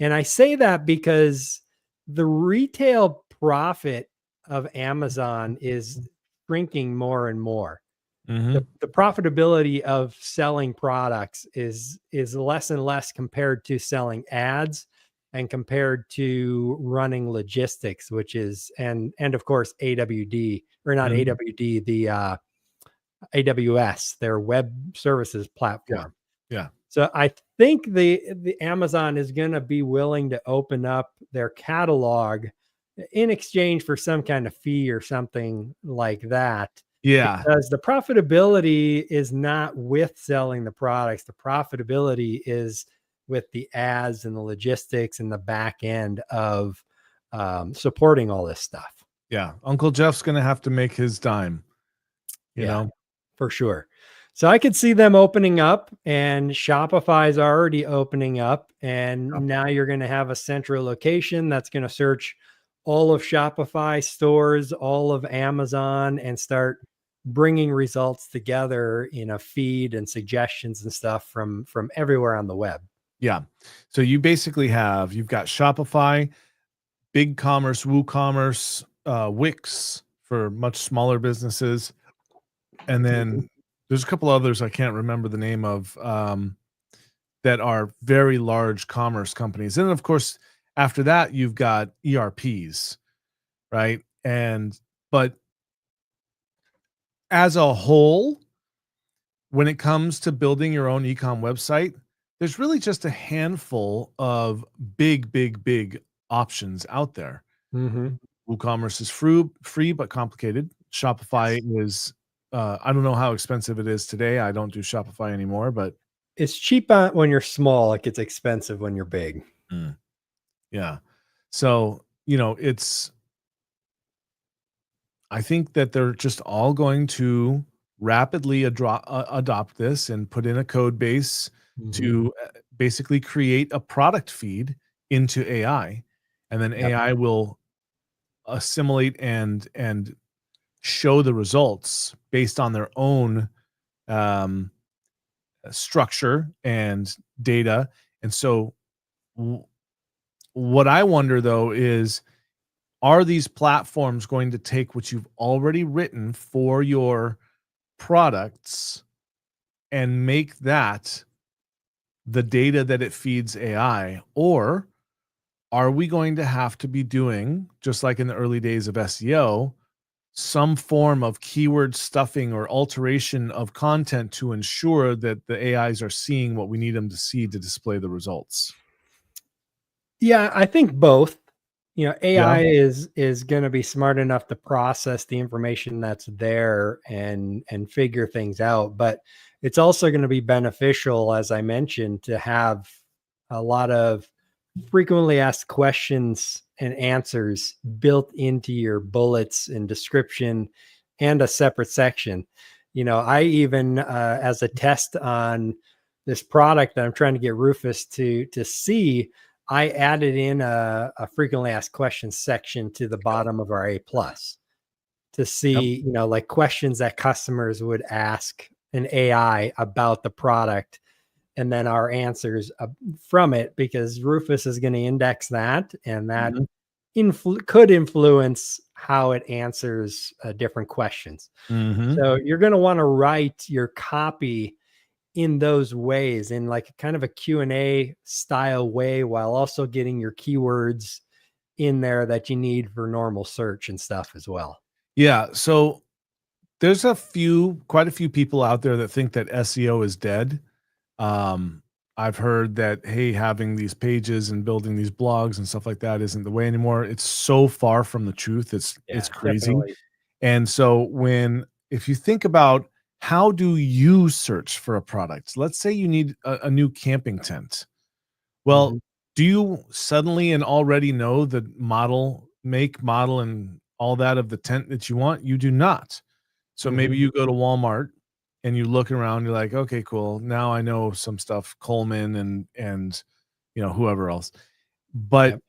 Speaker 1: And I say that because the retail profit of Amazon is shrinking more and more.
Speaker 2: Mm-hmm.
Speaker 1: The profitability of selling products is less and less compared to selling ads and compared to running logistics, which is and of course AWD, or not
Speaker 2: Mm-hmm.
Speaker 1: AWD, the AWS, their web services
Speaker 2: Yeah.
Speaker 1: platform.
Speaker 2: Yeah.
Speaker 1: So I think the Amazon is going to be willing to open up their catalog in exchange for some kind of fee or something like that,
Speaker 2: Yeah.
Speaker 1: because the profitability is not with selling the products. The profitability is with the ads and the logistics and the back end of supporting all this stuff.
Speaker 2: Yeah. Uncle Jeff's gonna have to make his dime, you
Speaker 1: Yeah,
Speaker 2: know?
Speaker 1: for sure. So I could see them opening up, and Shopify is already opening up.
Speaker 2: Yeah.
Speaker 1: And now you're going to have a central location that's going to search all of Shopify stores, all of Amazon, and start bringing results together in a feed and suggestions and stuff from everywhere on the web.
Speaker 2: Yeah. So you've got Shopify, Big Commerce, WooCommerce, Wix for much smaller businesses, and
Speaker 1: Mhm.
Speaker 2: then there's a couple others I can't remember the name of, that are very large commerce companies. And then, of course, after that, you've got ERPs, right? But as a whole, when it comes to building your own ecom website, there's really just a handful of big options out there.
Speaker 1: Mhm.
Speaker 2: WooCommerce is free but complicated. Shopify
Speaker 1: Yes.
Speaker 2: is, I don't know how expensive it is today. I don't do Shopify anymore, but
Speaker 1: it's cheap when you're small. It gets expensive when you're big.
Speaker 2: Mm, yeah. So, you know, I think that they're just all going to rapidly adopt this and put in a code base
Speaker 1: Hmm.
Speaker 2: to basically create a product feed into AI, and then
Speaker 1: Yep.
Speaker 2: AI will assimilate and show the results based on their own um, structure and data. And so, w- what I wonder though is, are these platforms going to take what you've already written for your products and make that the data that it feeds AI? Or are we going to have to be doing, just like in the early days of SEO, some form of keyword stuffing or alteration of content to ensure that the AIs are seeing what we need them to see to display the results?
Speaker 1: Yeah, I think both.
Speaker 2: Yeah.
Speaker 1: AI is going to be smart enough to process the information that's there and figure things out, but it's also going to be beneficial, as I mentioned, to have a lot of frequently asked questions and answers built into your bullets and description and a separate section. I even, as a test on this product that I'm trying to get Rufus to see, I added in a frequently asked questions section to the bottom of our A+ to
Speaker 2: Yep.
Speaker 1: see, like questions that customers would ask an AI about the product, and then our answers from it, because Rufus is going to index that, and that
Speaker 2: Mhm.
Speaker 1: could influence how it answers different questions.
Speaker 2: Mhm.
Speaker 1: So you're going to want to write your copy in those ways, in like a kind of a Q&A style way, while also getting your keywords in there that you need for normal search and stuff as well.
Speaker 2: Yeah. So there's quite a few people out there that think that SEO is dead. Um, I've heard that, hey, having these pages and building these blogs and stuff like that isn't the way anymore. It's so far from the truth. It's
Speaker 1: Yeah,
Speaker 2: crazy.
Speaker 1: definitely.
Speaker 2: And so if you think about, how do you search for a product? Let's say you need a new camping tent. Well,
Speaker 1: Mhm.
Speaker 2: do you suddenly and already know the model, make, model, and all that of the tent that you want? You do not. So maybe
Speaker 1: Mhm.
Speaker 2: you go to Walmart and you look around, you're like, okay, cool. Now I know some stuff, Coleman and whoever else. But
Speaker 1: Yep.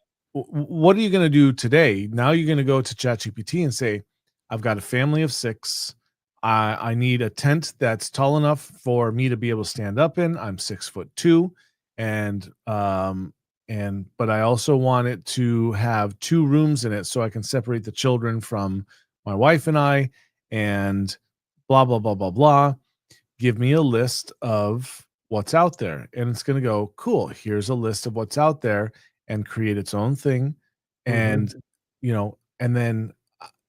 Speaker 2: what are you going to do today? Now you're going to go to ChatGPT and say, I've got a family of 6. I need a tent that's tall enough for me to be able to stand up in. I'm 6'2", and but I also want it to have 2 rooms in it so I can separate the children from my wife and I, and blah blah blah blah blah. Give me a list of what's out there. And it's going to go, cool, here's a list of what's out there, and create its own thing.
Speaker 1: Mhm.
Speaker 2: And, and then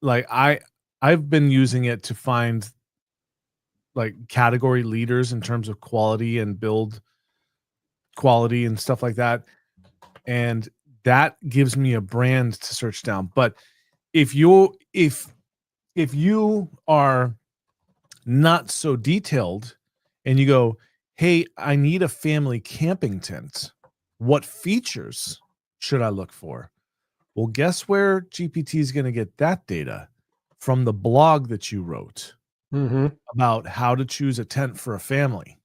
Speaker 2: like I've been using it to find like category leaders in terms of quality and build quality and stuff like that. And that gives me a brand to search down. But if you are not so detailed and you go, hey, I need a family camping tent, what features should I look for? Well, guess where GPT is going to get that data? From the blog that you wrote
Speaker 1: Mhm.
Speaker 2: about how to choose a tent for a family.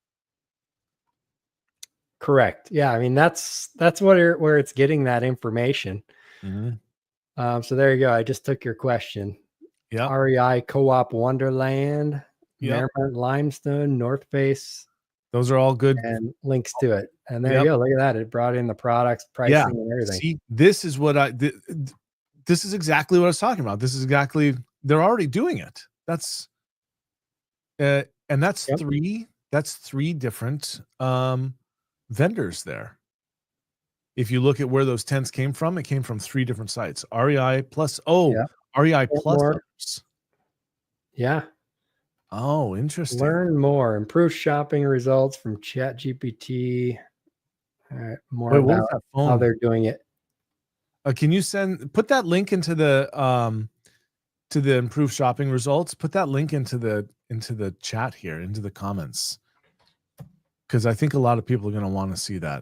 Speaker 1: Correct. Yeah, I mean, that's where it's getting that information.
Speaker 2: Mhm.
Speaker 1: So there you go. I just took your question.
Speaker 2: Yep.
Speaker 1: REI Co-op Wonderland,
Speaker 2: Yep.
Speaker 1: Merrimack Limestone, North Face,
Speaker 2: Those are all good.
Speaker 1: and links to it. And there you
Speaker 2: Yep.
Speaker 1: go. Look at that. It brought in the products,
Speaker 2: Yeah.
Speaker 1: pricing, and everything.
Speaker 2: See, this is what this is exactly what I was talking about. This is exactly, they're already doing it. And
Speaker 1: Yep.
Speaker 2: that's 3 different vendors there. If you look at where those tents came from, it came from 3 different sites.
Speaker 1: Yeah.
Speaker 2: REI
Speaker 1: Learn
Speaker 2: plus
Speaker 1: more.
Speaker 2: others.
Speaker 1: Yeah.
Speaker 2: Oh, interesting.
Speaker 1: Learn more. Improve shopping results from ChatGPT. All right. More
Speaker 2: Wait, what
Speaker 1: about
Speaker 2: was that
Speaker 1: how
Speaker 2: phone?
Speaker 1: they're doing it.
Speaker 2: Can you put that link into the improved shopping results? Put that link into the chat here, into the comments. because I think a lot of people are going to want to see that.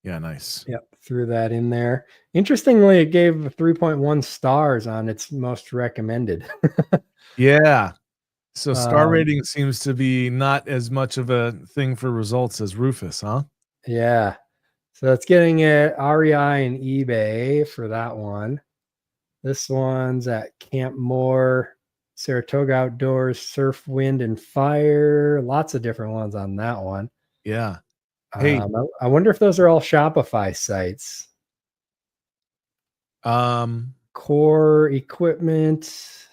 Speaker 2: Yeah, nice.
Speaker 1: Yep, threw that in there. Interestingly, it gave 3.1 stars on its most recommended.
Speaker 2: Yeah. So star
Speaker 1: Um,
Speaker 2: rating seems to be not as much of a thing for results as Rufus, huh?
Speaker 1: yeah. So it's getting it REI and eBay for that one. This one's at Camp Moore, Saratoga Outdoors, Surf, Wind, and Fire. Lots of different ones on that one.
Speaker 2: Yeah. Hey,
Speaker 1: I wonder if those are all Shopify sites. Core equipment,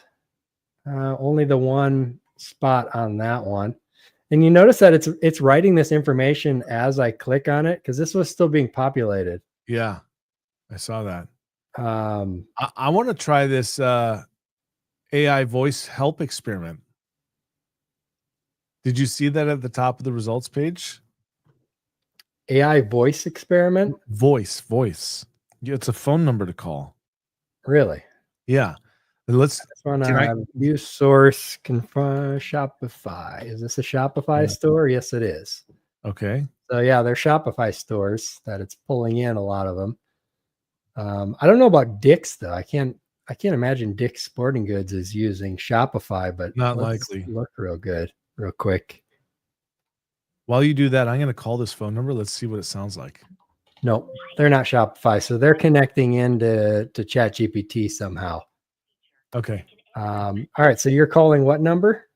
Speaker 1: only the one spot on that one. And you notice that it's writing this information as I click on it because this was still being populated.
Speaker 2: yeah, I saw that.
Speaker 1: Um,
Speaker 2: I want to try this AI voice help experiment. Did you see that at the top of the results page?
Speaker 1: AI voice experiment?
Speaker 2: Voice. Yeah, it's a phone number to call.
Speaker 1: Really?
Speaker 2: Yeah. Let's
Speaker 1: This one,
Speaker 2: can I
Speaker 1: view source, confirm Shopify. Is this a Shopify
Speaker 2: Yeah.
Speaker 1: store? Yes, it is.
Speaker 2: Okay.
Speaker 1: So yeah, they're Shopify stores that it's pulling in a lot of them. I don't know about Dick's though. I can't imagine Dick's Sporting Goods is using Shopify, but
Speaker 2: Not
Speaker 1: let's
Speaker 2: likely.
Speaker 1: look real quick.
Speaker 2: While you do that, I'm going to call this phone number. Let's see what it sounds like.
Speaker 1: Nope, they're not Shopify. So they're connecting into ChatGPT somehow.
Speaker 2: Okay.
Speaker 1: All right. So you're calling what number?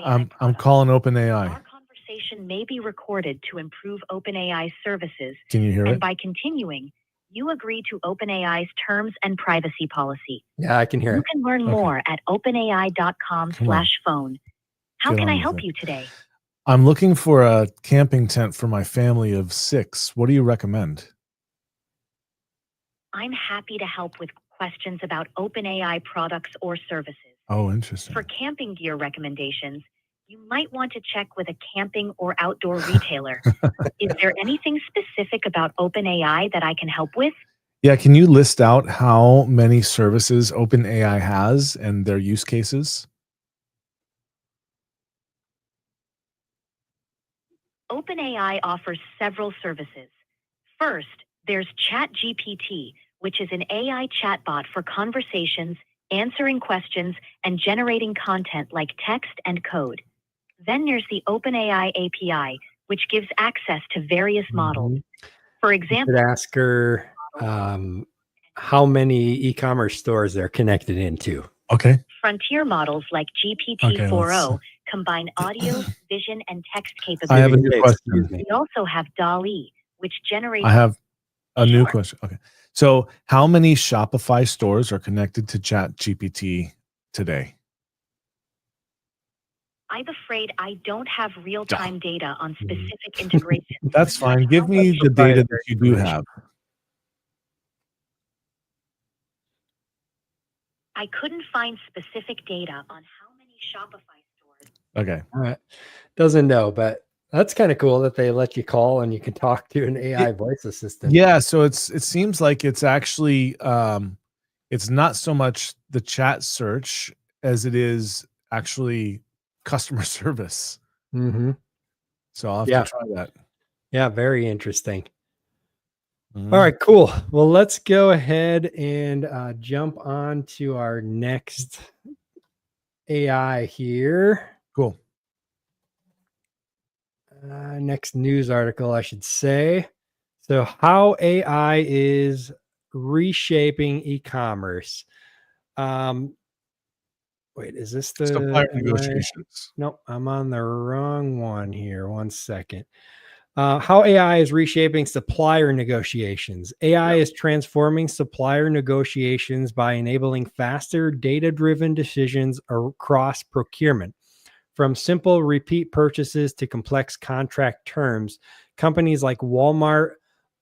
Speaker 2: I'm calling OpenAI.
Speaker 3: Our conversation may be recorded to improve OpenAI's services.
Speaker 2: Can you hear
Speaker 3: and
Speaker 2: it?
Speaker 3: by continuing, you agree to OpenAI's terms and privacy policy.
Speaker 1: Yeah, I can hear
Speaker 3: You
Speaker 1: it.
Speaker 3: can learn more at openai.com/phone. How
Speaker 2: Get
Speaker 3: can
Speaker 2: on
Speaker 3: I
Speaker 2: with
Speaker 3: help
Speaker 2: it.
Speaker 3: you today?
Speaker 2: I'm looking for a camping tent for my family of 6. What do you recommend?
Speaker 3: I'm happy to help with questions about OpenAI products or services.
Speaker 2: Oh, interesting.
Speaker 3: For camping gear recommendations, you might want to check with a camping or outdoor retailer. Is there anything specific about OpenAI that I can help with?
Speaker 2: Yeah, can you list out how many services OpenAI has and their use cases?
Speaker 3: OpenAI offers several services. First, there's ChatGPT, which is an AI chatbot for conversations, answering questions, and generating content like text and code. Then there's the OpenAI API, which gives access to various models. For
Speaker 1: You
Speaker 3: example,
Speaker 1: should ask her how many e-commerce stores they're connected into.
Speaker 2: Okay.
Speaker 3: frontier models like GPT-4o combine audio, vision, and text capabilities.
Speaker 2: I have a new question.
Speaker 1: Excuse me.
Speaker 3: We also have DALL-E, which generates...
Speaker 2: I have a new question. Okay. So how many Shopify stores are connected to ChatGPT today?
Speaker 3: I'm afraid I don't have real-time data on specific integrations.
Speaker 2: That's fine. Give me the data that you do have.
Speaker 3: I couldn't find specific data on how many Shopify stores.
Speaker 2: Okay.
Speaker 1: All right. Doesn't know, but that's kind of cool that they let you call and you can talk to an AI voice assistant.
Speaker 2: Yeah. So it seems like it's actually it's not so much the chat search as it is actually customer service.
Speaker 1: Mm-hmm.
Speaker 2: So I'll have to try that.
Speaker 1: Yeah, very interesting. All right, cool. Well, let's go ahead and jump on to our next AI here.
Speaker 2: Cool.
Speaker 1: Next news article, I should say. So, how AI is reshaping e-commerce. Wait, is this the
Speaker 2: supplier negotiations?
Speaker 1: Nope, I'm on the wrong one here. One second. How AI is reshaping supplier negotiations. AI is transforming supplier negotiations by enabling faster, data-driven decisions across procurement. From simple repeat purchases to complex contract terms, companies like Walmart,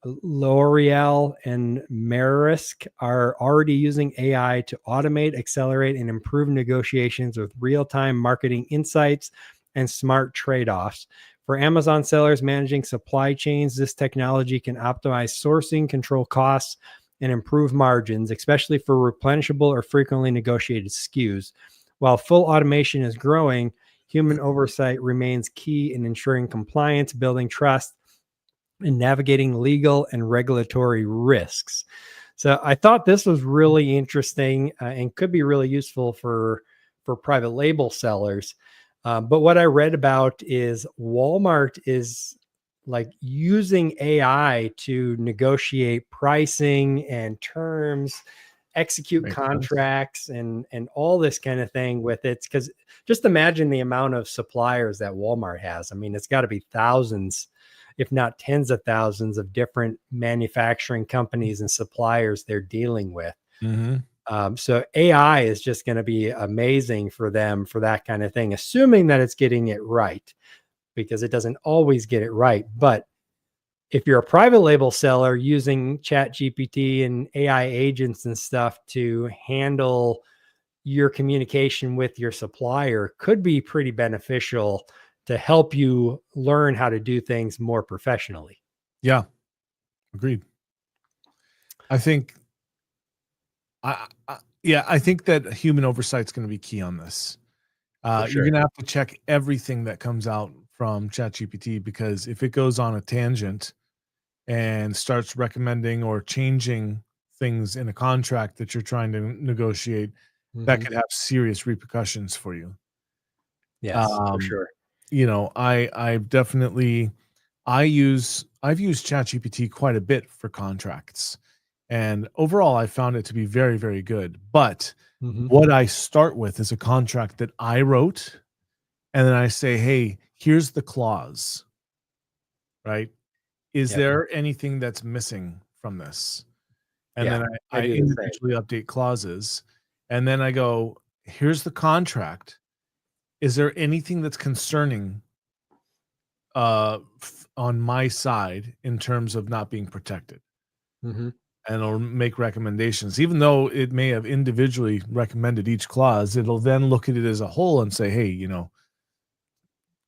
Speaker 1: L'Oreal, and Maersk are already using AI to automate, accelerate, and improve negotiations with real-time marketing insights and smart trade-offs. For Amazon sellers managing supply chains, this technology can optimize sourcing, control costs, and improve margins, especially for replenishable or frequently negotiated SKUs. While full automation is growing, human oversight remains key in ensuring compliance, building trust, and navigating legal and regulatory risks. So I thought this was really interesting and could be really useful for private label sellers. But what I read about is Walmart is like using AI to negotiate pricing and terms, execute
Speaker 2: Makes sense.
Speaker 1: contracts, and all this kind of thing with it. Because just imagine the amount of suppliers that Walmart has. I mean, it's got to be thousands, if not tens of thousands, of different manufacturing companies and suppliers they're dealing with.
Speaker 2: Mhm.
Speaker 1: So AI is just going to be amazing for them for that kind of thing, assuming that it's getting it right, because it doesn't always get it right. But if you're a private label seller using Chat GPT and AI agents and stuff to handle your communication with your supplier, could be pretty beneficial to help you learn how to do things more professionally.
Speaker 2: Yeah, agreed. I think yeah, I think that human oversight is gonna be key on this.
Speaker 1: For
Speaker 2: You're
Speaker 1: sure.
Speaker 2: gonna have to check everything that comes out from ChatGPT, because if it goes on a tangent and starts recommending or changing things in a contract that you're trying to negotiate, that
Speaker 1: Mhm.
Speaker 2: could have serious repercussions for you.
Speaker 1: Yes, for
Speaker 2: Um,
Speaker 1: sure.
Speaker 2: I've definitely I've used ChatGPT quite a bit for contracts, and overall I found it to be very, very good. But
Speaker 1: Mhm.
Speaker 2: what I start with is a contract that I wrote, and then I say, "Hey, here's the clause, right? Is
Speaker 1: Yep.
Speaker 2: there anything that's missing from this?" And
Speaker 1: Yeah,
Speaker 2: then
Speaker 1: I
Speaker 2: I
Speaker 1: do the same.
Speaker 2: individually update clauses, and then I go, "Here's the contract. Is there anything that's concerning on my side in terms of not being protected?"
Speaker 1: Mhm.
Speaker 2: And it'll make recommendations. Even though it may have individually recommended each clause, it'll then look at it as a whole and say, hey,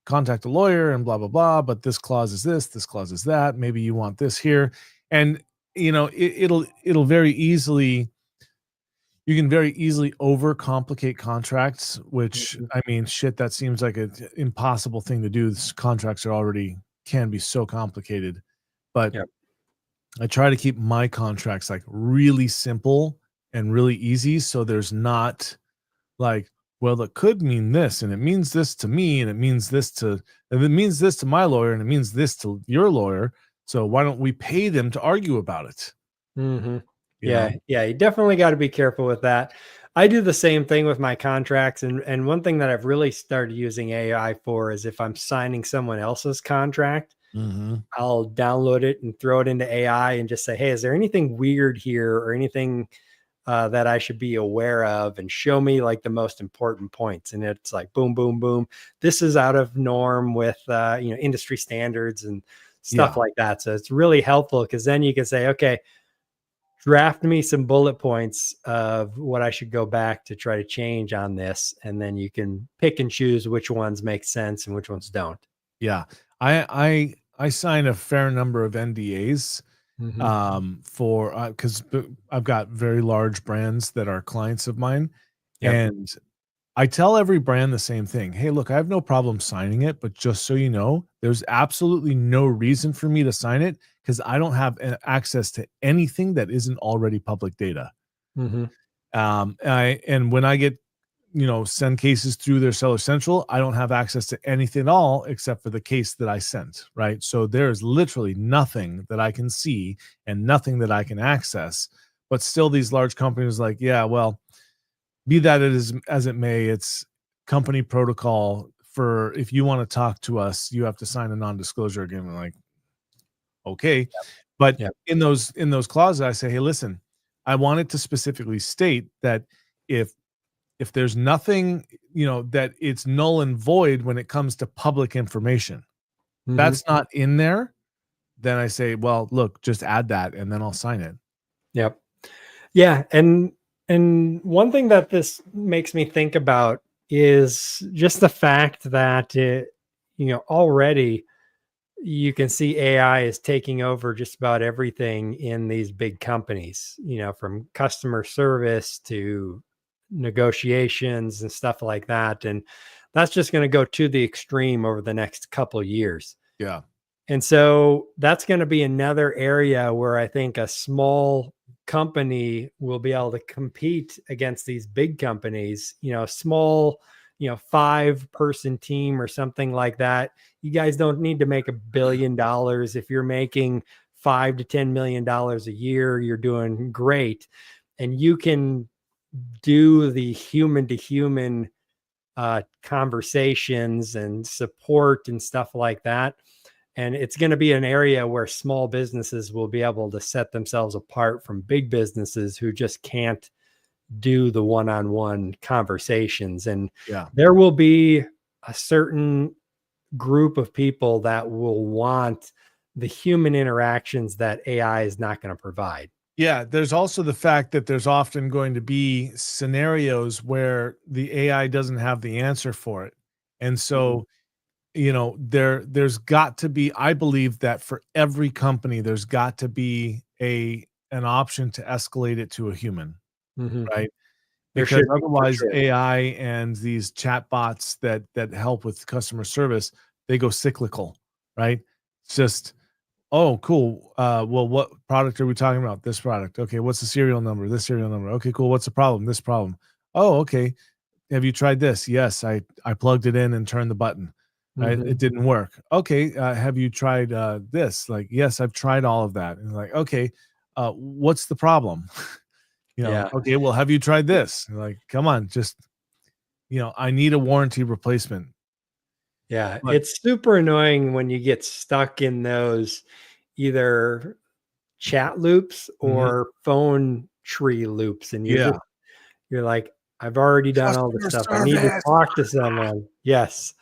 Speaker 2: contact a lawyer and blah blah blah, but this clause is this clause is that, maybe you want this here. And it'll very easily, you can very easily overcomplicate contracts, which,
Speaker 1: Mhm.
Speaker 2: I mean, shit, that seems like an impossible thing to do. Contracts are already, can be so complicated. But
Speaker 1: Yep.
Speaker 2: I try to keep my contracts like really simple and really easy, so there's not like, well, it could mean this, and it means this to me, and it means this to, and it means this to my lawyer, and it means this to your lawyer. So why don't we pay them to argue about it?
Speaker 1: Mhm.
Speaker 2: You know?
Speaker 1: Yeah, you definitely gotta be careful with that. I do the same thing with my contracts, and one thing that I've really started using AI for is if I'm signing someone else's contract,
Speaker 2: Mhm.
Speaker 1: I'll download it and throw it into AI and just say, "Hey, is there anything weird here or anything, that I should be aware of?" And show me, like, the most important points, and it's like, boom, boom, boom. This is out of norm with, industry standards and stuff
Speaker 2: Yeah.
Speaker 1: like that. So it's really helpful because then you can say, "Okay, draft me some bullet points of what I should go back to try to change on this." And then you can pick and choose which ones make sense and which ones don't.
Speaker 2: Yeah. I sign a fair number of NDAs,
Speaker 1: Mhm.
Speaker 2: for, because I've got very large brands that are clients of mine,
Speaker 1: Yep.
Speaker 2: and I tell every brand the same thing. Hey, look, I have no problem signing it, but just so you know, there's absolutely no reason for me to sign it, because I don't have access to anything that isn't already public data.
Speaker 1: Mhm.
Speaker 2: And when I get, send cases through their Seller Central, I don't have access to anything at all except for the case that I sent, right? So there's literally nothing that I can see and nothing that I can access. But still, these large companies like, yeah, well, be that as it may, it's company protocol for, if you want to talk to us, you have to sign a non-disclosure agreement. Like, okay. But
Speaker 1: Yep.
Speaker 2: in those clauses, I say, hey, listen, I want it to specifically state that if there's nothing, that it's null and void when it comes to public information.
Speaker 1: Mhm.
Speaker 2: That's not in there, then I say, well, look, just add that and then I'll sign it.
Speaker 1: Yep. Yeah, and one thing that this makes me think about is just the fact that already you can see AI is taking over just about everything in these big companies, from customer service to negotiations and stuff like that. And that's just going to go to the extreme over the next couple years.
Speaker 2: Yeah.
Speaker 1: And so that's going to be another area where I think a small company will be able to compete against these big companies, small, 5-person team or something like that. You guys don't need to make $1 billion. If you're making $5 to $10 million a year, you're doing great. And you can do the human to human conversations and support and stuff like that. And it's going to be an area where small businesses will be able to set themselves apart from big businesses who just can't do the one-on-one conversations. And there will be a certain group of people that will want the human interactions that AI is not going to provide.
Speaker 2: Yeah, there's also the fact that there's often going to be scenarios where the AI doesn't have the answer for it. And so, there's got to be, I believe that for every company, there's got to be an option to escalate it to a human, right? Because otherwise AI and these chatbots that help with customer service, they go cyclical, right? It's just, oh, cool. Well, what product are we talking about? This product. Okay, what's the serial number? This serial number. Okay, cool. What's the problem? This problem. Oh, okay. Have you tried this? Yes, I plugged it in and turned the button. Right? It didn't work. Okay, have you tried this? Like, yes, I've tried all of that. And like, okay, what's the problem? Okay, well, have you tried this? And like, come on, just I need a warranty replacement.
Speaker 1: Yeah, it's super annoying when you get stuck in those either chat loops or phone tree loops, and you're like, I've already done all this stuff. I need to talk to someone. Yes,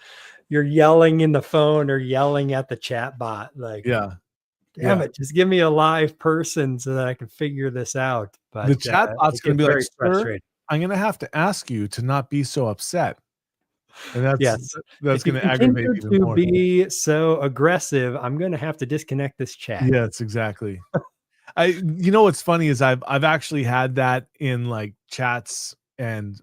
Speaker 1: you're yelling in the phone or yelling at the chat bot. Like, damn it, just give me a live person so that I can figure this out. But
Speaker 2: the chat bot's going to be like,
Speaker 1: frustrating.
Speaker 2: I'm going to have to ask you to not be so upset. And that's going to aggravate even more.
Speaker 1: Be so aggressive, I'm going to have to disconnect this chat.
Speaker 2: Yes, exactly. What's funny is I've actually had that in like chats and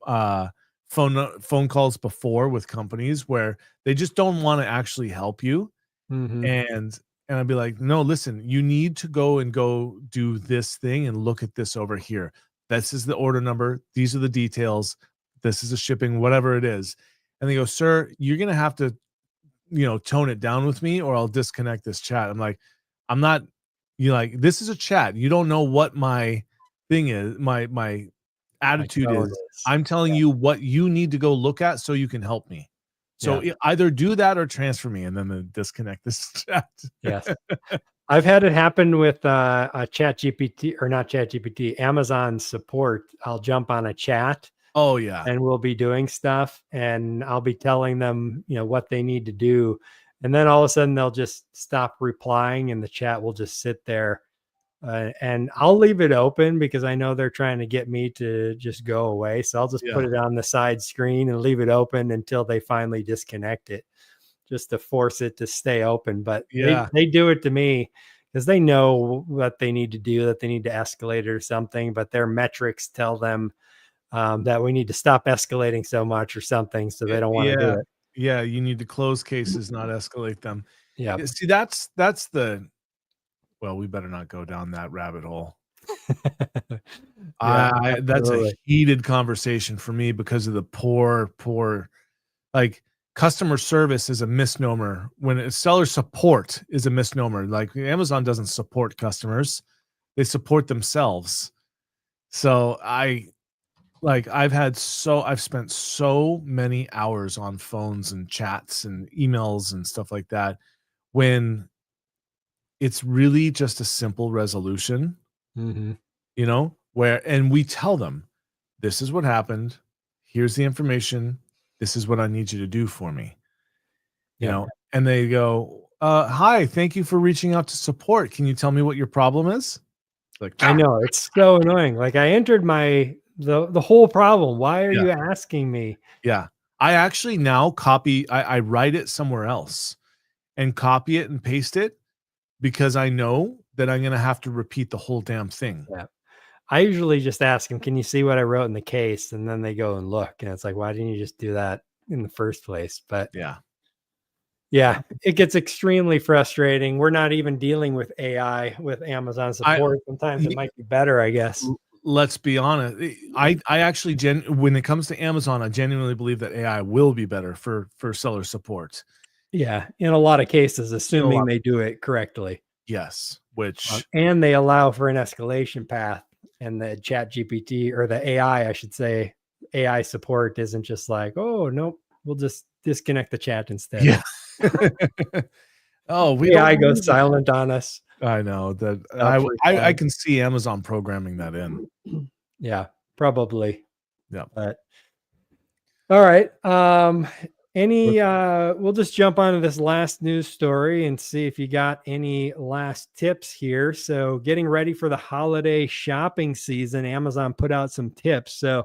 Speaker 2: phone calls before with companies where they just don't want to actually help you. And I'd be like, no, listen, you need to go do this thing and look at this over here. This is the order number. These are the details. This is the shipping, whatever it is. And they go, sir, you're going to have to, tone it down with me or I'll disconnect this chat. I'm like, I'm not, this is a chat. You don't know what my thing is. My attitude is. I'm telling you what you need to go look at so you can help me. So either do that or transfer me and then disconnect this chat.
Speaker 1: Yes. I've had it happen with a chat GPT or not chat GPT, Amazon support. I'll jump on a chat.
Speaker 2: Oh yeah.
Speaker 1: And we'll be doing stuff and I'll be telling them, what they need to do. And then all of a sudden they'll just stop replying and the chat will just sit there. And I'll leave it open because I know they're trying to get me to just go away. So I'll just put it on the side screen and leave it open until they finally disconnect it, just to force it to stay open. But they do it to me because they know what they need to do, that they need to escalate it or something, but their metrics tell them that we need to stop escalating so much or something. So they don't want to do it.
Speaker 2: Yeah. You need to close cases, not escalate them.
Speaker 1: Yeah.
Speaker 2: See, that's well, we better not go down that rabbit hole. That's a heated conversation for me because of the poor, like customer service is a misnomer. When seller support is a misnomer. Like Amazon doesn't support customers. They support themselves. So I've spent so many hours on phones and chats and emails and stuff like that when it's really just a simple resolution, and we tell them, this is what happened. Here's the information. This is what I need you to do for me. And they go, hi, thank you for reaching out to support. Can you tell me what your problem is? Like,
Speaker 1: I know it's so annoying. Like I entered the whole problem. Why are you asking me?
Speaker 2: Yeah. I actually now I write it somewhere else and copy it and paste it because I know that I'm going to have to repeat the whole damn thing.
Speaker 1: Yeah. I usually just ask them, can you see what I wrote in the case? And then they go and look and it's like, why didn't you just do that in the first place. But
Speaker 2: Yeah.
Speaker 1: yeah, it gets extremely frustrating. We're not even dealing with AI with Amazon support. Sometimes it might be better, I guess.
Speaker 2: Let's be honest. I actually when it comes to Amazon, I genuinely believe that AI will be better for seller support.
Speaker 1: Yeah, in a lot of cases, assuming they do it correctly.
Speaker 2: Yes, which
Speaker 1: and they allow for an escalation path, and the Chat GPT, or the AI, I should say, AI support isn't just like, oh nope, we'll just disconnect the chat instead.
Speaker 2: Yeah. Oh, we
Speaker 1: AI
Speaker 2: don't
Speaker 1: goes silent on us.
Speaker 2: I know that I can see Amazon programming that in.
Speaker 1: Yeah, probably.
Speaker 2: Yeah.
Speaker 1: But all right. We'll just jump onto this last news story and see if you got any last tips here. So, getting ready for the holiday shopping season, Amazon put out some tips. So,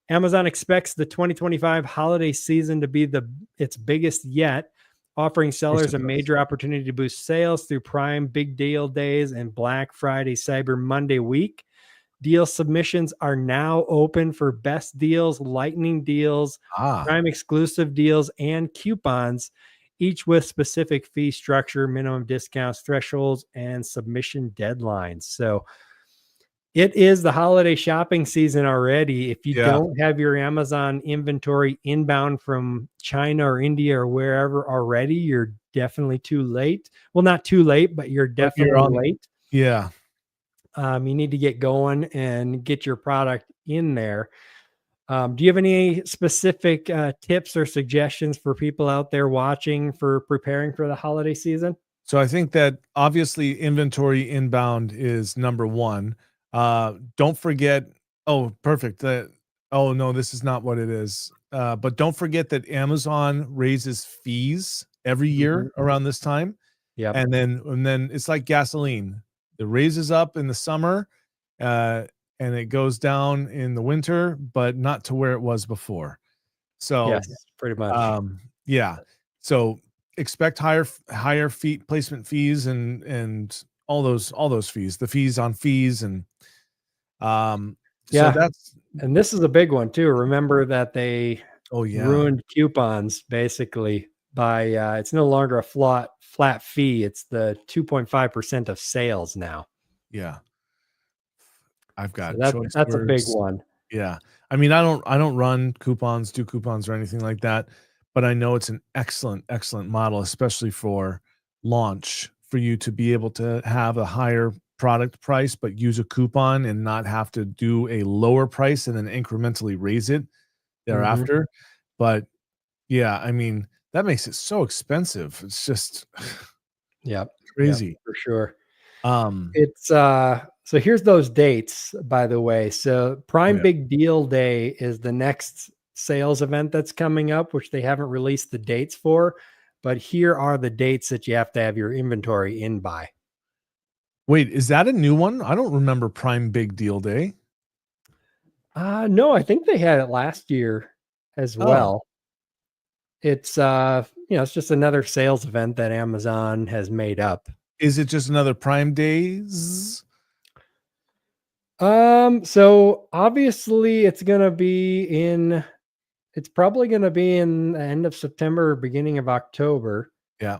Speaker 1: Amazon expects the 2025 holiday season to be its biggest yet, offering sellers a major opportunity to boost sales through Prime Big Deal Days and Black Friday Cyber Monday week. Deal submissions are now open for best deals, lightning deals, Prime exclusive deals, and coupons, each with specific fee structure, minimum discounts, thresholds, and submission deadlines. So it is the holiday shopping season already. If you don't have your Amazon inventory inbound from China or India or wherever already, you're definitely too late. Well, not too late, but you're definitely late.
Speaker 2: Yeah.
Speaker 1: You need to get going and get your product in there. Do you have any specific tips or suggestions for people out there watching for preparing for the holiday season?
Speaker 2: So I think that obviously inventory inbound is number one. Don't forget. Oh, perfect. Oh no, this is not what it is. But don't forget that Amazon raises fees every year around this time.
Speaker 1: Yeah.
Speaker 2: And then it's like gasoline. It raises up in the summer, and it goes down in the winter, but not to where it was before. So
Speaker 1: yes, pretty much.
Speaker 2: yeah. So expect higher fee placement fees and all those fees, the fees on fees, and so that's
Speaker 1: and this is a big one too. Remember that they ruined coupons basically by it's no longer a flat fee. It's the 2.5% of sales now.
Speaker 2: Yeah. I've got
Speaker 1: so that's a big one.
Speaker 2: Yeah. I mean, I don't do coupons or anything like that, but I know it's an excellent model, especially for launch, for you to be able to have a higher product price, but use a coupon and not have to do a lower price and then incrementally raise it thereafter. But yeah, I mean, that makes it so expensive. It's just crazy.
Speaker 1: For sure. It's so here's those dates, by the way. So Prime Big Deal Day is the next sales event that's coming up, which they haven't released the dates for, but here are the dates that you have to have your inventory in by.
Speaker 2: Wait, is that a new one? I don't remember Prime Big Deal Day.
Speaker 1: No, I think they had it last year as well. It's it's just another sales event that Amazon has made up.
Speaker 2: Is it just another Prime Days?
Speaker 1: So obviously it's probably gonna be in the end of September, beginning of October.
Speaker 2: Yeah.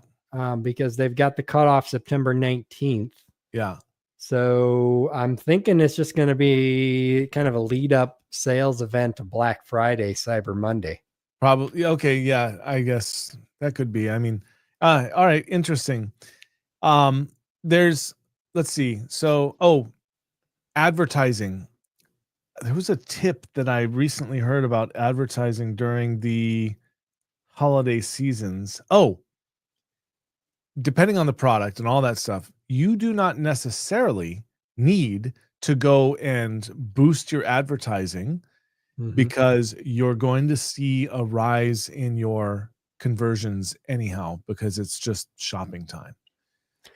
Speaker 1: Because they've got the cutoff September 19th.
Speaker 2: Yeah.
Speaker 1: So I'm thinking it's just gonna be kind of a lead up sales event to Black Friday, Cyber Monday.
Speaker 2: Probably. Okay. Yeah, I guess that could be. I mean, all right. Interesting. Let's see. So, advertising. There was a tip that I recently heard about advertising during the holiday seasons. Depending on the product and all that stuff, you do not necessarily need to go and boost your advertising because you're going to see a rise in your conversions anyhow, because it's just shopping time.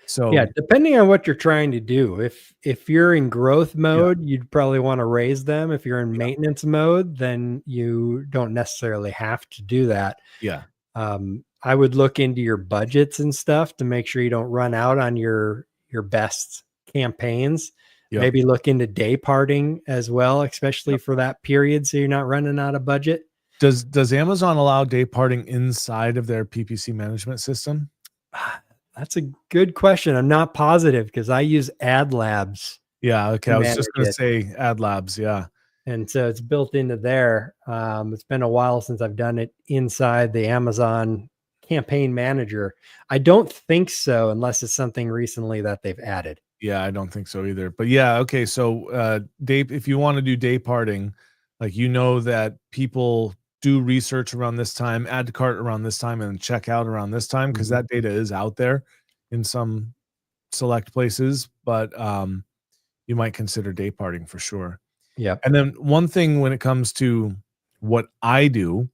Speaker 2: So
Speaker 1: yeah, depending on what you're trying to do. If you're in growth mode, you'd probably want to raise them. If you're in maintenance mode, then you don't necessarily have to do that.
Speaker 2: Yeah.
Speaker 1: I would look into your budgets and stuff to make sure you don't run out on your best campaigns. Maybe look into day parting as well, especially for that period, so you're not running out of budget.
Speaker 2: Does Amazon allow day parting inside of their PPC management system?
Speaker 1: That's a good question. I'm not positive because I use Ad Labs
Speaker 2: Yeah, okay.
Speaker 1: to
Speaker 2: I was just
Speaker 1: manage
Speaker 2: gonna
Speaker 1: it.
Speaker 2: say Ad Labs, yeah.
Speaker 1: And so it's built into there. It's been a while since I've done it inside the Amazon campaign manager. I don't think so, unless it's something recently that they've added.
Speaker 2: Yeah, I don't think so either. But yeah, okay. So day if you want to do day parting, like that people do research around this time, add to cart around this time, and check out around this time, because
Speaker 1: Mhm.
Speaker 2: that data is out there in some select places, but you might consider day parting for sure.
Speaker 1: Yep.
Speaker 2: And then one thing when it comes to what I do,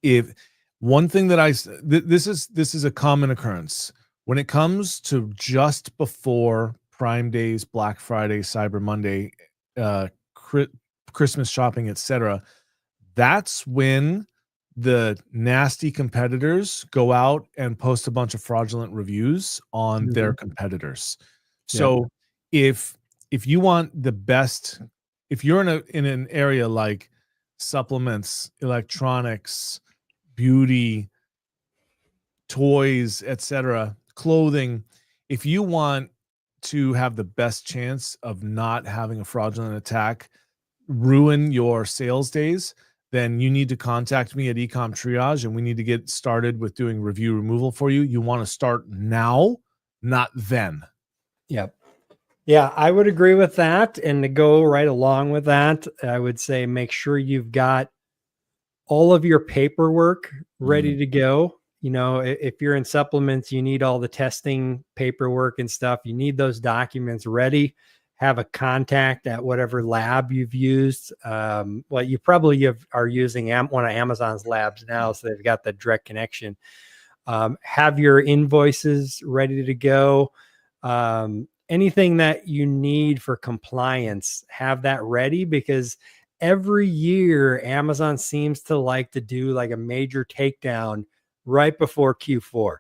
Speaker 2: if one thing that this is a common occurrence when it comes to just before Prime Days, Black Friday, Cyber Monday, uh, Christmas shopping, etc. That's when the nasty competitors go out and post a bunch of fraudulent reviews on their
Speaker 1: Mhm.
Speaker 2: competitors.
Speaker 1: Yep.
Speaker 2: So if you want the best, if you're in an area like supplements, electronics, beauty, toys, etc., clothing, if you want to have the best chance of not having a fraudulent attack ruin your sales days, then you need to contact me at Ecom Triage and we need to get started with doing review removal for you. You want to start now, not then.
Speaker 1: Yep. Yeah, I would agree with that. And to go right along with that, I would say make sure you've got all of your paperwork ready
Speaker 2: Mhm.
Speaker 1: to go. If you're in supplements, you need all the testing paperwork and stuff. You need those documents ready. Have a contact at whatever lab you've used. Well, you probably are using one of Amazon's labs now, so they've got the direct connection. Have your invoices ready to go. Anything that you need for compliance, have that ready, because every year Amazon seems to like to do like a major takedown right before Q4.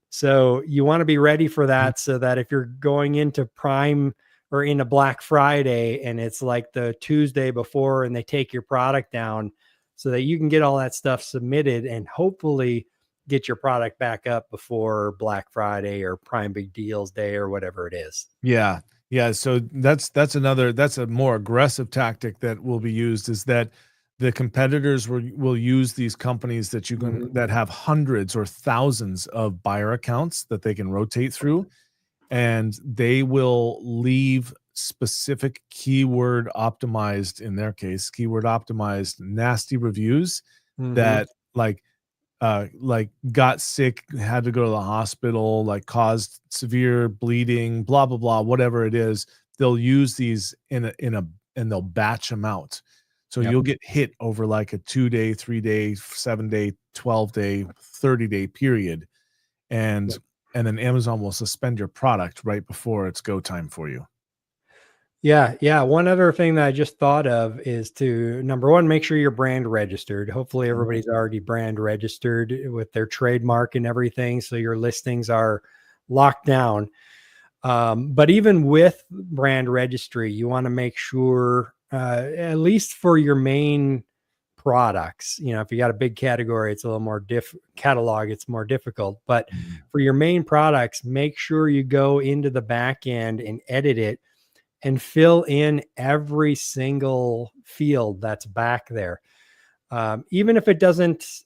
Speaker 1: So you want to be ready for that, so that if you're going into Prime or into Black Friday and it's like the Tuesday before and they take your product down, so that you can get all that stuff submitted and hopefully get your product back up before Black Friday or Prime Big Deals Day or whatever it is.
Speaker 2: Yeah. Yeah. So that's a more aggressive tactic that will be used, is that the competitors will use these companies
Speaker 1: Mhm.
Speaker 2: that have hundreds or thousands of buyer accounts that they can rotate through, and they will leave specific in their case, keyword optimized nasty reviews
Speaker 1: Mhm.
Speaker 2: that like got sick, had to go to the hospital, like caused severe bleeding, blah blah blah, whatever it is. They'll use these and they'll batch them out. So
Speaker 1: Yep.
Speaker 2: you'll get hit over like a 2-day, 3-day, 7-day, 12-day, 30-day period, and
Speaker 1: Yep.
Speaker 2: then Amazon will suspend your product right before it's go time for you.
Speaker 1: Yeah, yeah. One other thing that I just thought of is to, number one, make sure you're brand registered. Hopefully, everybody's already brand registered with their trademark and everything, so your listings are locked down. But even with brand registry, you want to make sure, at least for your main products, if you got a big category, it's a little more catalog, it's more difficult. But
Speaker 2: Mhm.
Speaker 1: for your main products, make sure you go into the back end and edit it and fill in every single field that's back there. Even if it doesn't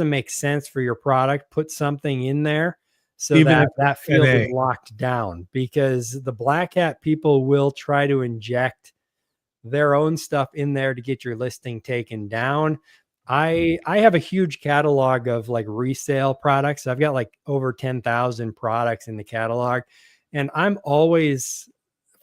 Speaker 1: make sense for your product, put something in there so
Speaker 2: Even if
Speaker 1: that
Speaker 2: it's
Speaker 1: that field
Speaker 2: NA.
Speaker 1: is locked down, because the black hat people will try to inject their own stuff in there to get your listing taken down. I have a huge catalog of like resale products. I've got like over 10,000 products in the catalog, and I'm always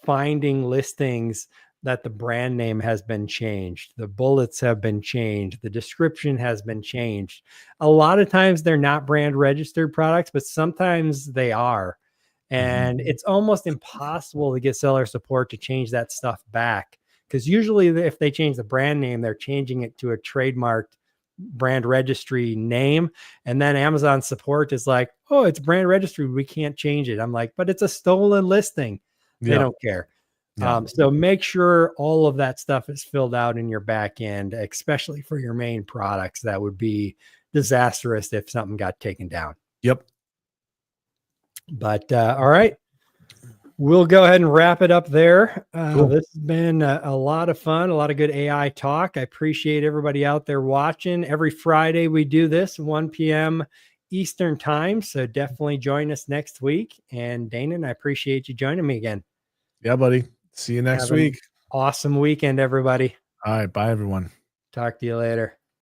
Speaker 1: finding listings that the brand name has been changed, the bullets have been changed, the description has been changed. A lot of times they're not brand registered products, but sometimes they are.
Speaker 2: Mhm.
Speaker 1: And it's almost impossible to get seller support to change that stuff back, because usually if they change the brand name, they're changing it to a trademarked brand registry name. And then Amazon support is like, oh, it's brand registry, we can't change it. I'm like, but it's a stolen listing. They
Speaker 2: Yep.
Speaker 1: don't care.
Speaker 2: Yeah.
Speaker 1: So make sure all of that stuff is filled out in your back end, especially for your main products. That would be disastrous if something got taken down.
Speaker 2: Yep.
Speaker 1: But all right, we'll go ahead and wrap it up there.
Speaker 2: Cool.
Speaker 1: This has been a lot of fun, a lot of good AI talk. I appreciate everybody out there watching. Every Friday we do this 1 p.m. Eastern time. So definitely join us next week. And Danon, I appreciate you joining me again.
Speaker 2: Yeah, buddy. See you next
Speaker 1: Have an
Speaker 2: week.
Speaker 1: awesome weekend, everybody.
Speaker 2: All right. Bye, everyone.
Speaker 1: Talk to you later.